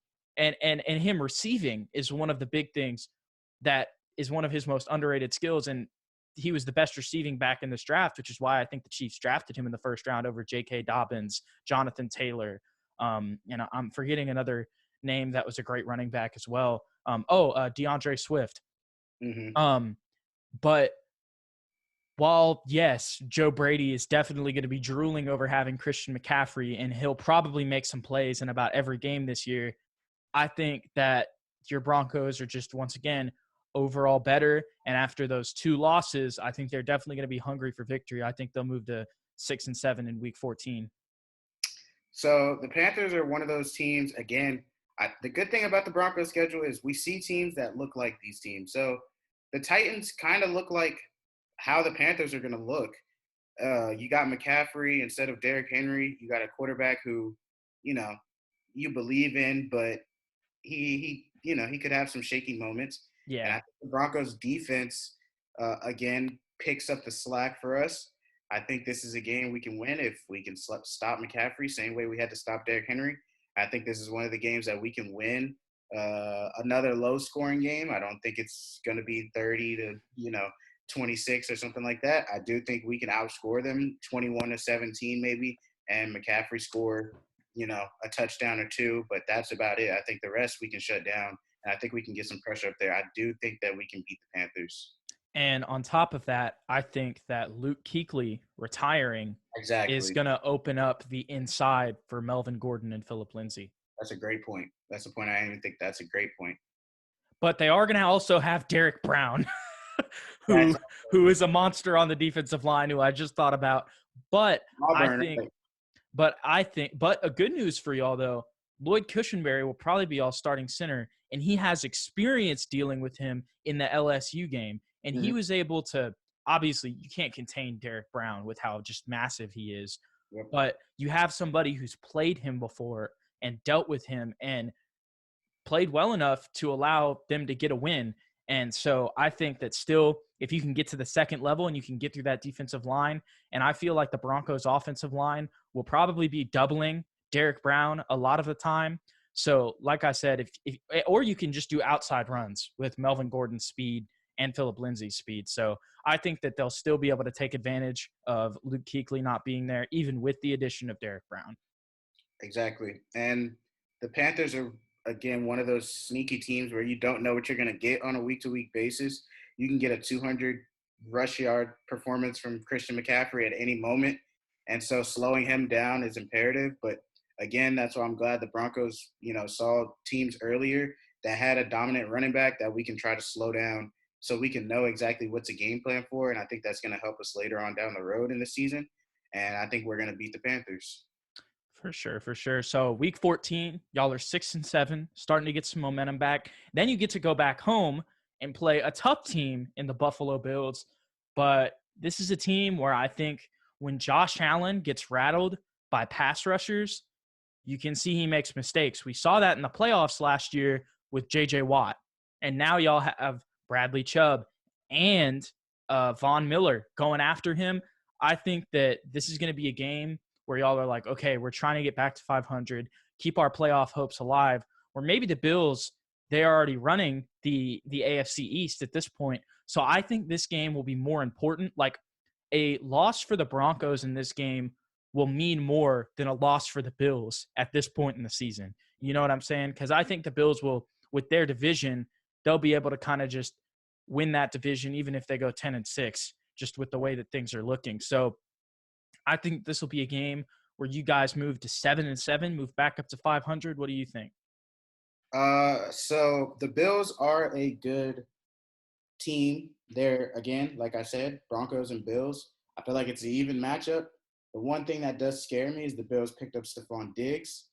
A: and him receiving is one of the big things that is one of his most underrated skills. And he was the best receiving back in this draft, which is why I think the Chiefs drafted him in the first round over J.K. Dobbins, Jonathan Taylor. I'm forgetting another name that was a great running back as well. DeAndre Swift.
B: Mm-hmm.
A: But while, yes, Joe Brady is definitely going to be drooling over having Christian McCaffrey, and he'll probably make some plays in about every game this year, I think that your Broncos are just, once again, overall better. And after those 2 losses, I think they're definitely going to be hungry for victory. I think they'll move to 6-7 in week 14.
B: So the Panthers are one of those teams, again, the good thing about the Broncos schedule is we see teams that look like these teams. So the Titans kind of look like how the Panthers are going to look. You got McCaffrey instead of Derrick Henry. You got a quarterback who, you believe in, but he could have some shaky moments.
A: Yeah.
B: And I think the Broncos defense, again, picks up the slack for us. I think this is a game we can win if we can stop McCaffrey, same way we had to stop Derrick Henry. I think this is one of the games that we can win. Another low-scoring game. I don't think it's going to be 30 to 26 or something like that. I do think we can outscore them 21-17 maybe, and McCaffrey score a touchdown or 2, but that's about it. I think the rest we can shut down, and I think we can get some pressure up there. I do think that we can beat the Panthers.
A: And on top of that, I think that Luke Kuechly retiring is going to open up the inside for Melvin Gordon and Phillip Lindsay.
B: That's a great point. That's a point. I even think that's a great point.
A: But they are going to also have Derek Brown, who is a monster on the defensive line, who I just thought about. But a good news for y'all, though, Lloyd Cushenberry will probably be all starting center, and he has experience dealing with him in the LSU game. And he was able to, obviously, you can't contain Derek Brown with how just massive he is.
B: Yep.
A: But you have somebody who's played him before and dealt with him and played well enough to allow them to get a win. And so I think that still, if you can get to the second level and you can get through that defensive line, and I feel like the Broncos offensive line will probably be doubling Derek Brown a lot of the time. So like I said, or you can just do outside runs with Melvin Gordon's speed and Phillip Lindsay's speed. So I think that they'll still be able to take advantage of Luke Kuechly not being there, even with the addition of Derek Brown.
B: Exactly. And the Panthers are, again, one of those sneaky teams where you don't know what you're going to get on a week-to-week basis. You can get a 200 rush yard performance from Christian McCaffrey at any moment. And so slowing him down is imperative. But, again, that's why I'm glad the Broncos, saw teams earlier that had a dominant running back that we can try to slow down so we can know exactly what's a game plan for. And I think that's going to help us later on down the road in the season. And I think we're going to beat the Panthers.
A: For sure. So week 14, y'all are 6-7, starting to get some momentum back. Then you get to go back home and play a tough team in the Buffalo Bills. But this is a team where I think when Josh Allen gets rattled by pass rushers, you can see he makes mistakes. We saw that in the playoffs last year with J.J. Watt. And now y'all have Bradley Chubb and Von Miller going after him. I think that this is going to be a game where y'all are like, okay, we're trying to get back to 500, keep our playoff hopes alive. Or maybe the Bills, they are already running the AFC East at this point. So I think this game will be more important. Like a loss for the Broncos in this game will mean more than a loss for the Bills at this point in the season. You know what I'm saying? Because I think the Bills will, with their division, they'll be able to kind of just win that division, even if they go 10-6, just with the way that things are looking. So I think this will be a game where you guys move to 7-7, move back up to 500. What do you think?
B: So the Bills are a good team. They're, again, like I said, Broncos and Bills. I feel like it's an even matchup. The one thing that does scare me is the Bills picked up Stephon Diggs.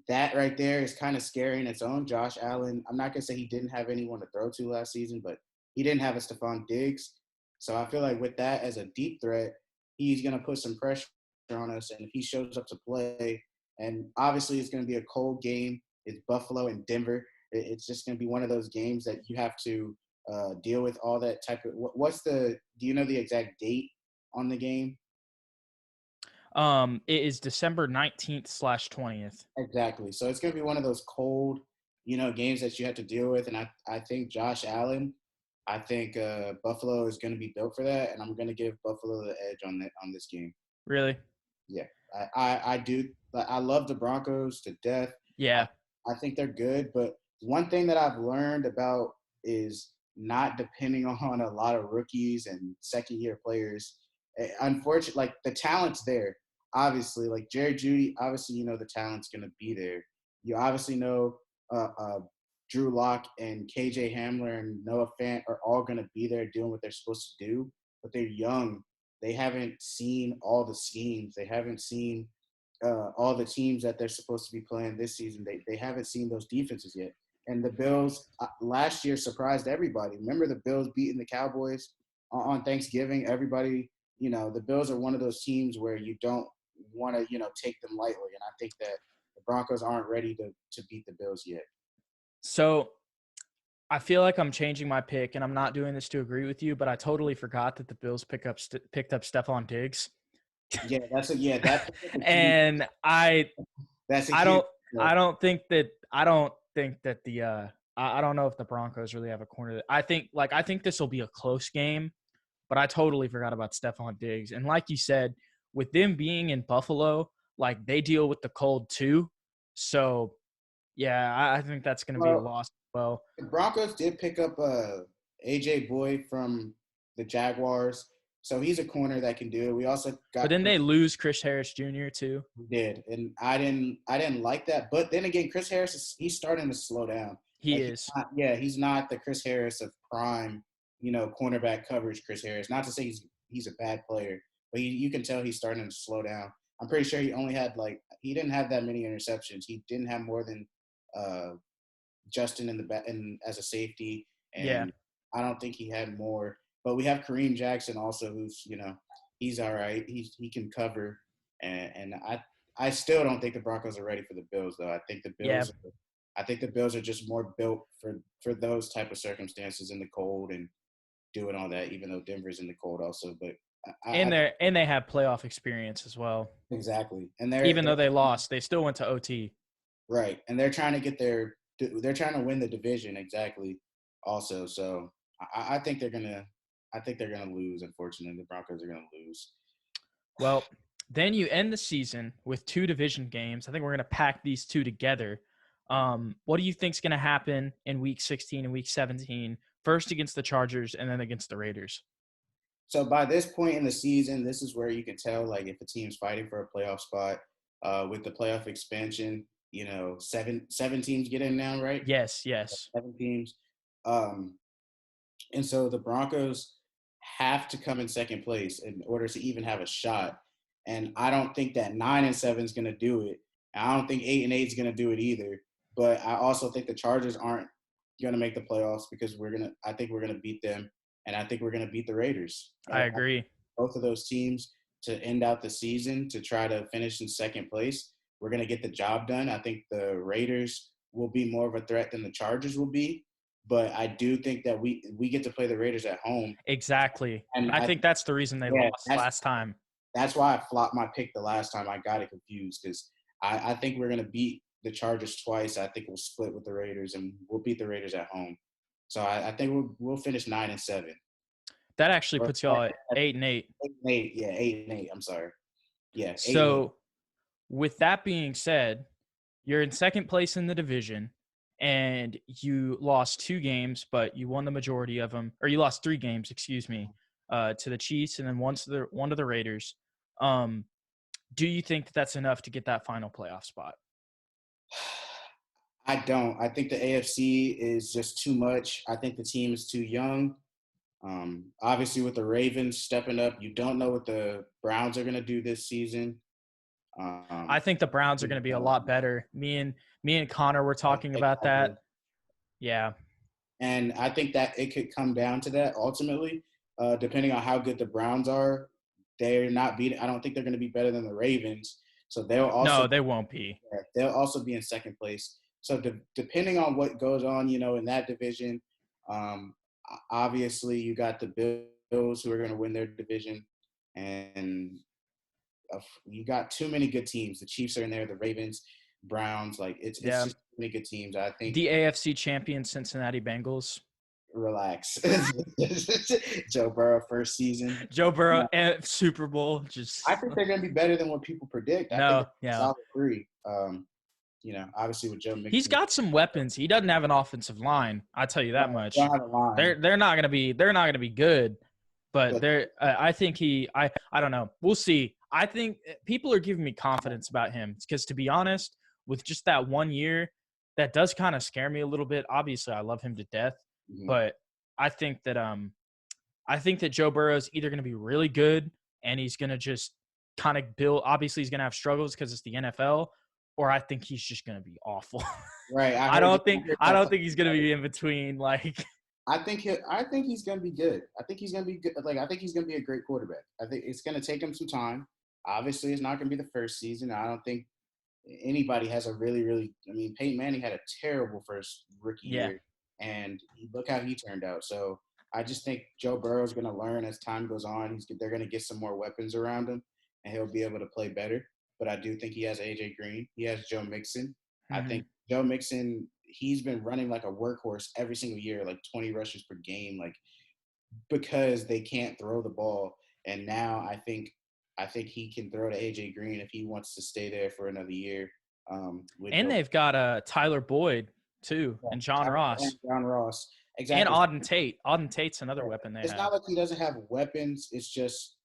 B: That right there is kind of scary in its own. Josh Allen, I'm not going to say he didn't have anyone to throw to last season, but he didn't have a Stephon Diggs. So I feel like with that as a deep threat, he's going to put some pressure on us. And if he shows up to play, and obviously it's going to be a cold game. It's Buffalo and Denver. It's just going to be one of those games that you have to deal with all that type of – do you know the exact date on the game?
A: It is December 19th/20th.
B: Exactly. So it's going to be one of those cold, games that you have to deal with. And I think Josh Allen I think Buffalo is going to be built for that, and I'm going to give Buffalo the edge on this game.
A: Really?
B: Yeah, I do. I love the Broncos to death.
A: Yeah.
B: I think they're good, but one thing that I've learned about is not depending on a lot of rookies and second-year players. Unfortunately, like the talent's there, obviously. Like Jerry Judy, obviously, you know the talent's going to be there. You obviously know Drew Lock and KJ Hamler and Noah Fant are all going to be there doing what they're supposed to do, but they're young. They haven't seen all the schemes. They haven't seen all the teams that they're supposed to be playing this season. They haven't seen those defenses yet. And the Bills last year surprised everybody. Remember the Bills beating the Cowboys on Thanksgiving? Everybody, you know, the Bills are one of those teams where you don't want to, you know, take them lightly. And I think that the Broncos aren't ready to beat the Bills yet.
A: So I feel like I'm changing my pick, and I'm not doing this to agree with you, but I totally forgot that the Bills picked up Stephon Diggs.
B: Yeah, that's
A: And
B: that's a
A: I
B: huge.
A: don't think that the I don't know if the Broncos really have a corner. I think this will be a close game, but I totally forgot about Stephon Diggs. And like you said, with them being in Buffalo, like they deal with the cold too. So yeah, I think that's going to be a loss as well.
B: The Broncos did pick up AJ Boyd from the Jaguars, so he's a corner that can do it. We also got.
A: But then they lose Chris Harris Jr. too.
B: We did, and I didn't like that. But then again, Chris Harris he's starting to slow down.
A: He is.
B: He's not the Chris Harris of prime, you know, cornerback coverage. Chris Harris. Not to say he's a bad player, but you can tell he's starting to slow down. I'm pretty sure he only had he didn't have that many interceptions. He didn't have more than Justin in the back and as a safety, and I don't think he had more. But we have Kareem Jackson also, who's, you know, he's all right. He can cover, and I still don't think the Broncos are ready for the Bills though. I think the Bills.
A: Yeah.
B: I think the Bills are just more built for those type of circumstances in the cold and doing all that. Even though Denver's in the cold also, but
A: they have playoff experience as well.
B: Exactly, and
A: even though they lost, they still went to OT.
B: Right, and they're trying to get they're trying to win the division exactly. Also, so I think they're gonna lose. Unfortunately, the Broncos are gonna lose.
A: Well, then you end the season with 2 division games. I think we're gonna pack these 2 together. What do you think's gonna happen in Week 16 and Week 17? First against the Chargers, and then against the Raiders.
B: So by this point in the season, this is where you can tell like if a team's fighting for a playoff spot. With the playoff expansion, you know, seven teams get in now, right?
A: Yes.
B: 7 teams. And so the Broncos have to come in second place in order to even have a shot. And I don't think that 9-7 is going to do it. And I don't think 8-8 is going to do it either. But I also think the Chargers aren't going to make the playoffs because I think we're going to beat them. And I think we're going to beat the Raiders.
A: I agree.
B: Both of those teams to end out the season to try to finish in second place. We're going to get the job done. I think the Raiders will be more of a threat than the Chargers will be. But I do think that we get to play the Raiders at home.
A: Exactly. And I think that's the reason they lost last time.
B: That's why I flopped my pick the last time. I got it confused because I think we're going to beat the Chargers twice. I think we'll split with the Raiders, and we'll beat the Raiders at home. So I think we'll finish 9-7.
A: That actually puts y'all at 8-8.
B: 8-8, yeah, 8-8. I'm sorry. Yeah. 8-8.
A: So with that being said, you're in second place in the division, and you lost 2 games, but you won the majority of them, or you lost 3 games, excuse me, to the Chiefs and then one to the Raiders. Do you think that that's enough to get that final playoff spot?
B: I don't. I think the AFC is just too much. I think the team is too young. Obviously, with the Ravens stepping up, you don't know what the Browns are going to do this season.
A: I think the Browns are going to be a lot better. Me and Connor were talking about that. Yeah.
B: And I think that it could come down to that ultimately, depending on how good the Browns are. They're not beating. I don't think they're going to be better than the Ravens. So they'll also.
A: No, they won't be.
B: They'll also be in second place. So depending on what goes on, you know, in that division, obviously you got the Bills who are going to win their division, and you got too many good teams. The Chiefs are in there, the Ravens, Browns. Like it's just too many good teams. I think
A: the AFC champion Cincinnati Bengals.
B: Relax. Joe Burrow first season.
A: Joe Burrow and Super Bowl.
B: I
A: Just
B: think they're going to be better than what people predict. I think
A: no,
B: it's a
A: yeah.
B: solid three. Obviously with Joe Mixon.
A: He's got some weapons. He doesn't have an offensive line. I tell you that much.
B: Don't have a line.
A: They're not gonna be good, but they're. I think I don't know. We'll see. I think people are giving me confidence about him because, to be honest, with just that 1 year, that does kind of scare me a little bit. Obviously, I love him to death, but I think that Joe Burrow is either going to be really good and he's going to just kind of build. Obviously, he's going to have struggles because it's the NFL, or I think he's just going to be awful.
B: Right.
A: I don't think he's going to be in between. Like,
B: I think he's going to be good. I think he's going to be good. Like, I think he's going to be a great quarterback. I think it's going to take him some time. Obviously, it's not going to be the first season. I don't think anybody has a really. I mean, Peyton Manning had a terrible first rookie year, and look how he turned out. So I just think Joe Burrow is going to learn as time goes on. They're going to get some more weapons around him, and he'll be able to play better. But I do think he has A.J. Green. He has Joe Mixon. I think Joe Mixon, he's been running like a workhorse every single year, like 20 rushes per game, like because they can't throw the ball. And now I think he can throw to A.J. Green if he wants to stay there for another year.
A: And they've got Tyler Boyd too, and John Ross.
B: And John Ross. Exactly.
A: And Auden Tate. Auden Tate's another weapon they have.
B: It's not like he doesn't have weapons. It's just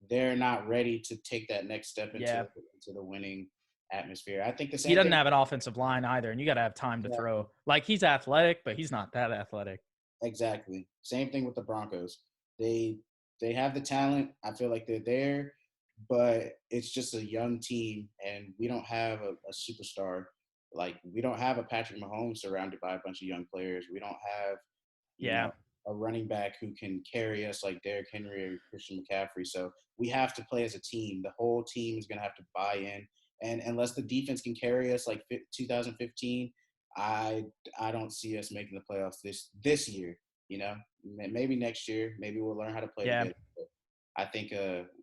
B: they're not ready to take that next step into the winning atmosphere. I think the same.
A: He doesn't have an offensive line either, and you got to have time to throw. Like, he's athletic, but he's not that athletic.
B: Exactly. Same thing with the Broncos. They have the talent. I feel like they're there, but it's just a young team, and we don't have a superstar. Like, we don't have a Patrick Mahomes surrounded by a bunch of young players. We don't have a running back who can carry us like Derrick Henry or Christian McCaffrey. So we have to play as a team. The whole team is going to have to buy in. And unless the defense can carry us like 2015, I don't see us making the playoffs this year. Maybe next year. Maybe we'll learn how to play together. But I think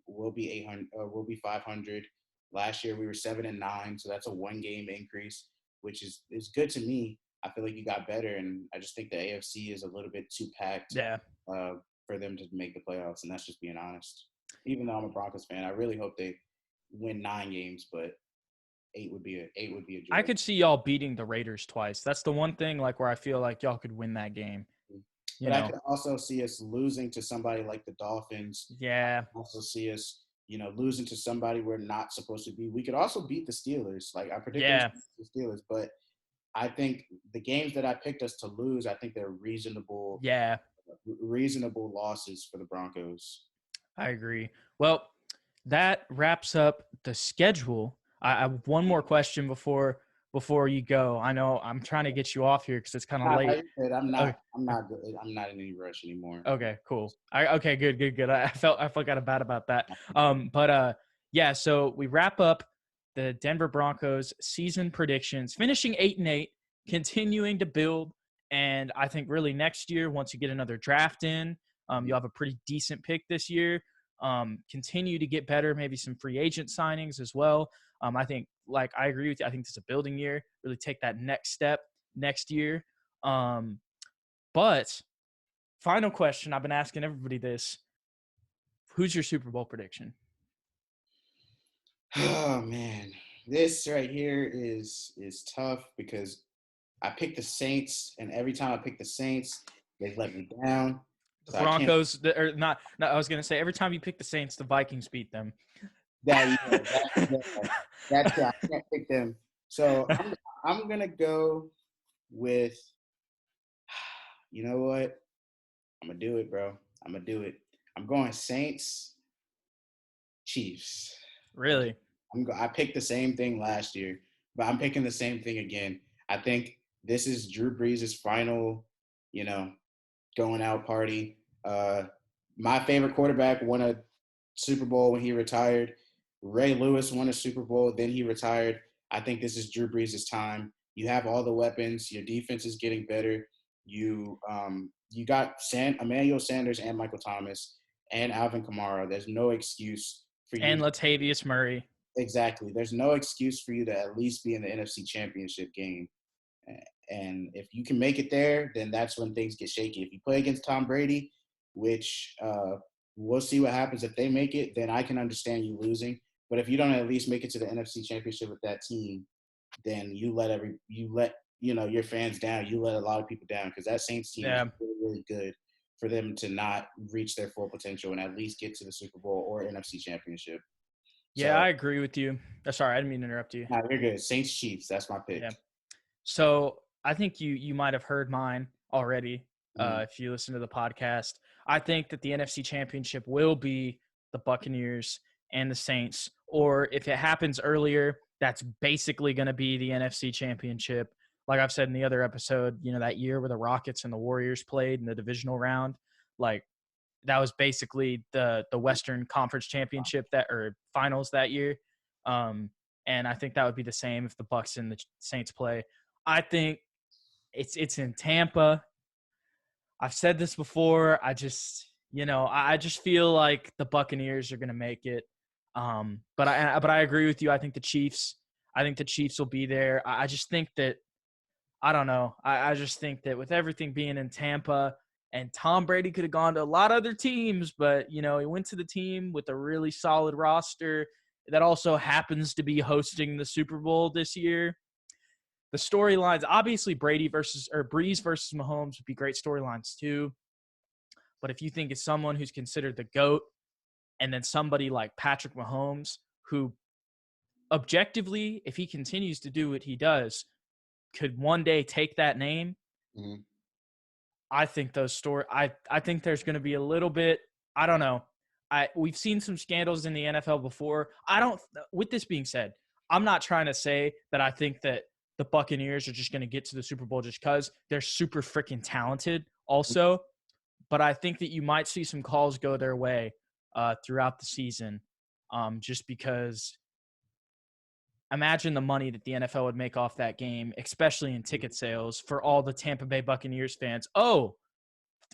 B: we'll be 800. We'll be 500. Last year we were 7-9, so that's a 1-game increase, which is good to me. I feel like you got better, and I just think the AFC is a little bit too packed for them to make the playoffs, and that's just being honest. Even though I'm a Broncos fan, I really hope they win 9 games, but 8 would be a joy.
A: I could see y'all beating the Raiders twice. That's the one thing like where I feel like y'all could win that game.
B: I could also see us losing to somebody like the Dolphins.
A: Yeah.
B: I also see us, losing to somebody we're not supposed to be. We could also beat the Steelers. Like, I predicted the Steelers, but I think the games that I picked us to lose, I think they're reasonable losses for the Broncos.
A: I agree. Well, that wraps up the schedule. I have one more question before you go. I know I'm trying to get you off here because it's kind of late.
B: I'm not good. I'm not in any rush anymore.
A: Okay, cool. Okay, good. I felt kind of bad about that. So we wrap up the Denver Broncos season predictions, finishing 8-8, continuing to build. And I think really next year, once you get another draft in, you'll have a pretty decent pick this year. Continue to get better, maybe some free agent signings as well. I think, like, I agree with you. I think this is a building year. Really take that next step next year. But final question, I've been asking everybody this. Who's your Super Bowl prediction?
B: Oh, man. This right here is tough because I picked the Saints, and every time I pick the Saints, they let me down.
A: The Broncos are not. No, I was going to say every time you pick the Saints, the Vikings beat them.
B: That's I can't pick them. So I'm gonna go with. You know what? I'm gonna do it, bro. I'm gonna do it. I'm going Saints, Chiefs.
A: Really?
B: I picked the same thing last year, but I'm picking the same thing again. I think this is Drew Brees' final, going out party. My favorite quarterback won a Super Bowl when he retired. Ray Lewis won a Super Bowl, then he retired. I think this is Drew Brees' time. You have all the weapons. Your defense is getting better. You got Emmanuel Sanders and Michael Thomas and Alvin Kamara. There's no excuse for you.
A: And Latavius Murray.
B: Exactly. There's no excuse for you to at least be in the NFC Championship game. And if you can make it there, then that's when things get shaky. If you play against Tom Brady, which we'll see what happens if they make it, then I can understand you losing. But if you don't at least make it to the NFC Championship with that team, then you let your fans down. You let a lot of people down because that Saints team is really, really good for them to not reach their full potential and at least get to the Super Bowl or NFC Championship.
A: Yeah,
B: So,
A: I agree with you. Sorry, I didn't mean to interrupt you.
B: nah, you're good. Saints Chiefs. That's my pick.
A: Yeah. So I think you might have heard mine already if you listen to the podcast. I think that the NFC Championship will be the Buccaneers and the Saints, or if it happens earlier, that's basically going to be the NFC Championship. Like I've said in the other episode, that year where the Rockets and the Warriors played in the divisional round, like that was basically the Western Conference Championship or finals that year. And I think that would be the same if the Bucs and the Saints play. I think it's in Tampa. I've said this before. I just feel like the Buccaneers are going to make it. But I agree with you. I think the Chiefs will be there. I just think that I don't know. I just think that with everything being in Tampa, and Tom Brady could have gone to a lot of other teams, but he went to the team with a really solid roster that also happens to be hosting the Super Bowl this year. The storylines, obviously Breeze versus Mahomes would be great storylines too. But if you think it's someone who's considered the GOAT, and then somebody like Patrick Mahomes, who objectively, if he continues to do what he does, could one day take that name.
B: Mm-hmm.
A: I think I think there's going to be a little bit, I don't know. We've seen some scandals in the NFL before. With this being said, I'm not trying to say that I think that the Buccaneers are just going to get to the Super Bowl just because they're super freaking talented also. But I think that you might see some calls go their way throughout the season just because imagine the money that the NFL would make off that game, especially in ticket sales for all the Tampa Bay Buccaneers fans. Oh,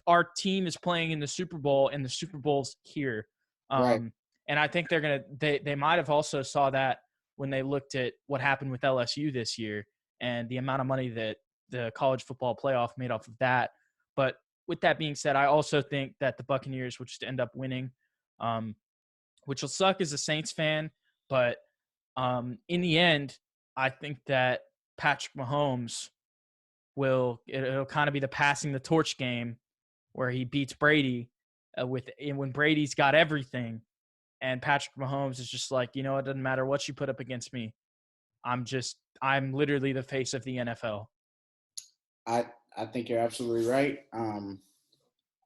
A: our team is playing in the Super Bowl and the Super Bowl's here.
B: Right.
A: And I think they might have also saw that when they looked at what happened with LSU this year and the amount of money that the college football playoff made off of that. But with that being said, I also think that the Buccaneers will just end up winning, which will suck as a Saints fan. But in the end, I think that Patrick Mahomes it'll kind of be the passing the torch game where he beats Brady when Brady's got everything. And Patrick Mahomes is just like, it doesn't matter what you put up against me. I'm literally the face of the NFL.
B: I think you're absolutely right.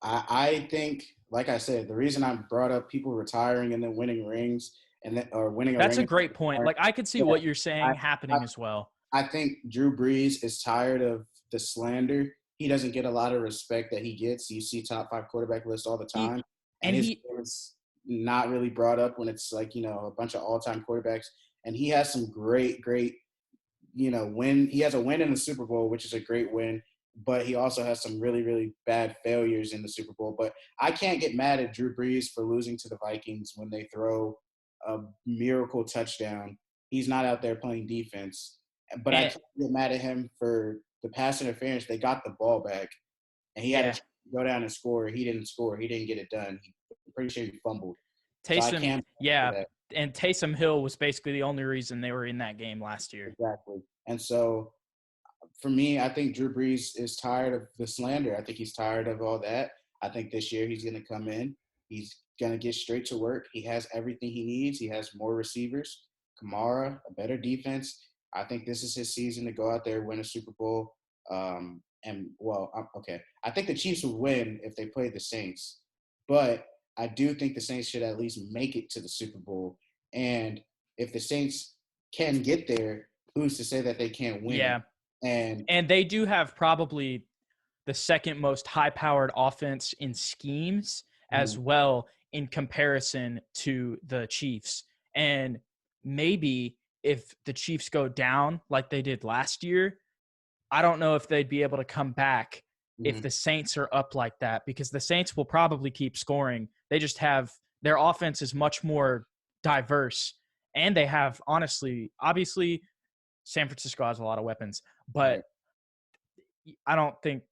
B: I think, like I said, the reason I brought up people retiring and then winning rings or winning a ring.
A: That's a great point. Like I could see what you're saying happening as well.
B: I think Drew Brees is tired of the slander. He doesn't get a lot of respect that he gets. You see top 5 quarterback lists all the time. And his game is not really brought up when it's like, a bunch of all-time quarterbacks. And he has some great, win. He has a win in the Super Bowl, which is a great win. But he also has some really, really bad failures in the Super Bowl. But I can't get mad at Drew Brees for losing to the Vikings when they throw a miracle touchdown. He's not out there playing defense. But I can't get mad at him for the pass interference. They got the ball back, and he had to go down and score. He didn't score. He didn't get it done. I'm pretty sure he fumbled.
A: Taysom, and Taysom Hill was basically the only reason they were in that game last year.
B: Exactly. And so, for me, I think Drew Brees is tired of the slander. I think he's tired of all that. I think this year he's going to come in. He's going to get straight to work. He has everything he needs. He has more receivers, Kamara, a better defense. I think this is his season to go out there, win a Super Bowl. I think the Chiefs would win if they played the Saints. But I do think the Saints should at least make it to the Super Bowl. And if the Saints can get there, who's to say that they can't win?
A: Yeah. And they do have probably the second most high-powered offense in schemes as well in comparison to the Chiefs. And maybe if the Chiefs go down like they did last year, I don't know if they'd be able to come back if the Saints are up like that, because the Saints will probably keep scoring. They just have their offense is much more diverse, and they have obviously San Francisco has a lot of weapons, but I don't think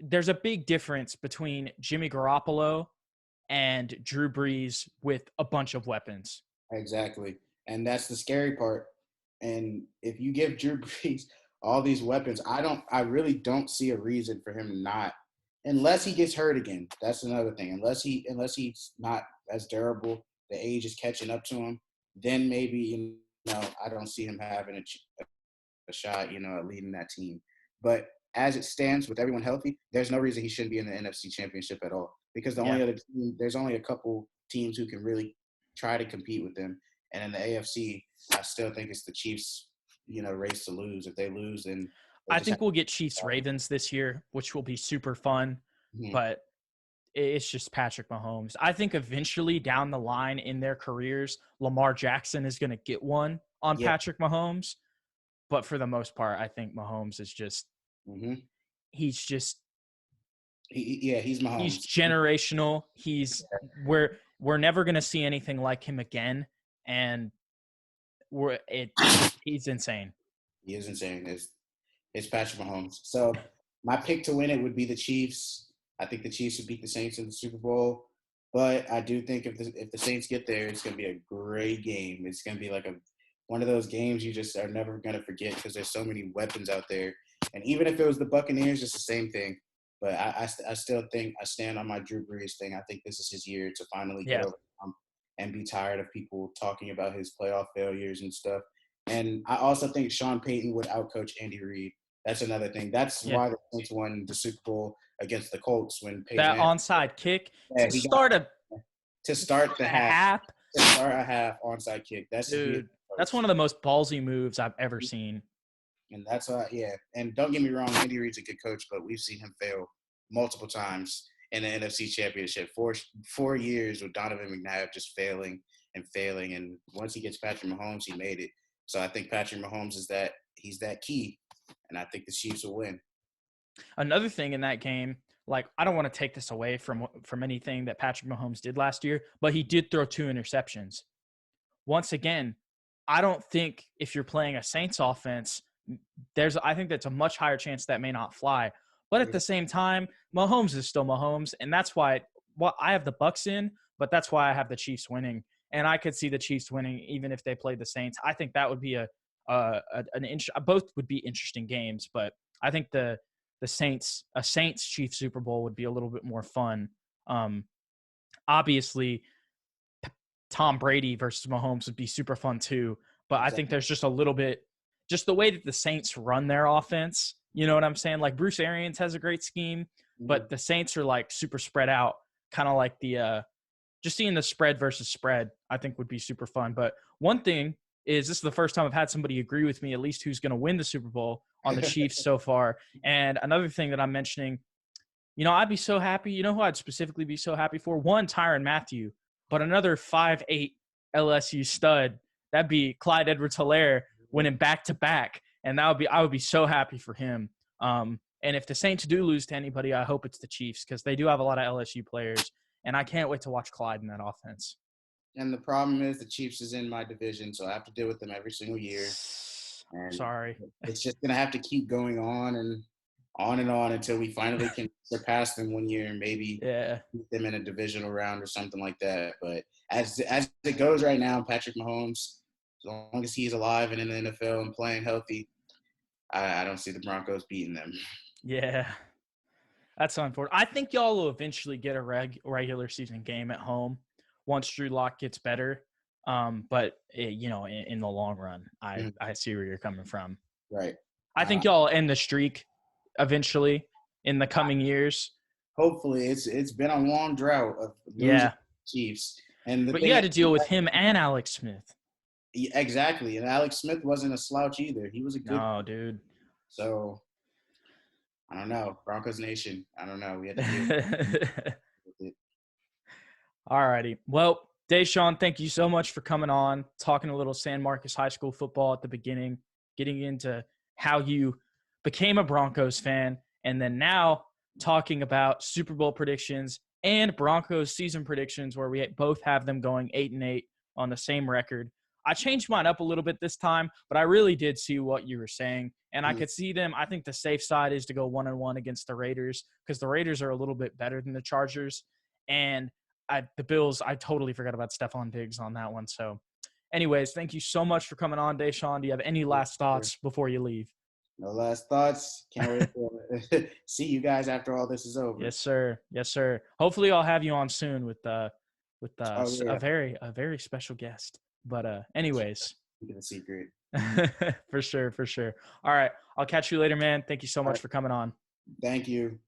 A: there's a big difference between Jimmy Garoppolo and Drew Brees with a bunch of weapons.
B: Exactly. And that's the scary part. And if you give Drew Brees all these weapons, I really don't see a reason for him not, unless he gets hurt again. That's another thing. Unless he's not as durable, the age is catching up to him, then maybe, I don't see him having a shot, at leading that team. But as it stands with everyone healthy, there's no reason he shouldn't be in the NFC Championship at all. Because there's only a couple teams who can really try to compete with them. And in the AFC, I still think it's the Chiefs, race to lose. If they lose, then
A: I think we'll get Chiefs Ravens this year, which will be super fun.
B: Mm-hmm.
A: But it's just Patrick Mahomes. I think eventually down the line in their careers, Lamar Jackson is going to get one on Patrick Mahomes. But for the most part, I think Mahomes is just he's just
B: he's Mahomes.
A: He's generational. We're never going to see anything like him again, and he's insane.
B: He is insane. It's Patrick Mahomes. So my pick to win it would be the Chiefs. I think the Chiefs would beat the Saints in the Super Bowl. But I do think if the Saints get there, it's going to be a great game. It's going to be like one of those games you just are never going to forget because there's so many weapons out there. And even if it was the Buccaneers, it's the same thing. But I still think I stand on my Drew Brees thing. I think this is his year to finally get over the hump and be tired of people talking about his playoff failures and stuff. And I also think Sean Payton would outcoach Andy Reid. That's another thing. That's why the Saints won the Super Bowl against the Colts when Peyton
A: that onside kick to start
B: the half. To start a half onside kick.
A: That's one of the most ballsy moves I've ever seen.
B: And that's and don't get me wrong, Andy Reid's a good coach, but we've seen him fail multiple times in the NFC Championship. 4 years with Donovan McNabb just failing, and once he gets Patrick Mahomes, he made it. So I think Patrick Mahomes he's that key, and I think the Chiefs will win.
A: Another thing in that game, like I don't want to take this away from anything that Patrick Mahomes did last year, but he did throw 2 interceptions. Once again, I don't think if you're playing a Saints offense, I think that's a much higher chance that may not fly. But at the same time, Mahomes is still Mahomes, and that's why I have the Bucs in, but that's why I have the Chiefs winning. And I could see the Chiefs winning even if they played the Saints. I think that would be both would be interesting games, but I think the Saints Chiefs Super Bowl would be a little bit more fun. Obviously, Tom Brady versus Mahomes would be super fun too, but I think there's just a little bit, just the way that the Saints run their offense. You know what I'm saying? Like Bruce Arians has a great scheme, but the Saints are like super spread out, kind of like just seeing the spread versus spread, I think would be super fun. But one thing is, this is the first time I've had somebody agree with me, at least who's going to win the Super Bowl on the Chiefs so far. And another thing that I'm mentioning, I'd be so happy. You know who I'd specifically be so happy for? One, Tyrann Mathieu, but another 5'8" LSU stud. That'd be Clyde Edwards-Helaire winning back-to-back. And I would be so happy for him. And if the Saints do lose to anybody, I hope it's the Chiefs because they do have a lot of LSU players. And I can't wait to watch Clyde in that offense.
B: And the problem is the Chiefs is in my division, so I have to deal with them every single year. And
A: sorry.
B: It's just going to have to keep going on and on until we finally can surpass them one year and maybe beat them in a divisional round or something like that. But as it goes right now, Patrick Mahomes, as long as he's alive and in the NFL and playing healthy, I don't see the Broncos beating them.
A: Yeah. That's unfortunate. I think y'all will eventually get a regular season game at home once Drew Lock gets better. But in the long run, I see where you're coming from.
B: Right.
A: I think y'all end the streak eventually in the coming years.
B: Hopefully, it's been a long drought of losing Chiefs,
A: but you had to deal with him and Alex Smith.
B: Exactly, and Alex Smith wasn't a slouch either. He was a good.
A: No, dude.
B: So I don't know, Broncos Nation. I don't know. We had to do it.
A: All righty. Well, DeShaun, thank you so much for coming on, talking a little San Marcos High School football at the beginning, getting into how you became a Broncos fan, and then now talking about Super Bowl predictions and Broncos season predictions where we both have them going 8-8 on the same record. I changed mine up a little bit this time, but I really did see what you were saying. And I could see them. I think the safe side is to go 1-1 against the Raiders because the Raiders are a little bit better than the Chargers. And the Bills, I totally forgot about Stephon Diggs on that one. So anyways, thank you so much for coming on, DeShaun. Do you have any last thoughts before you leave?
B: No last thoughts. Can't wait to see you guys after all this is over.
A: Yes, sir. Yes, sir. Hopefully I'll have you on soon with a very special guest. But anyways.
B: Keep it a secret.
A: For sure. All right. I'll catch you later, man. Thank you so much for coming on.
B: Thank you.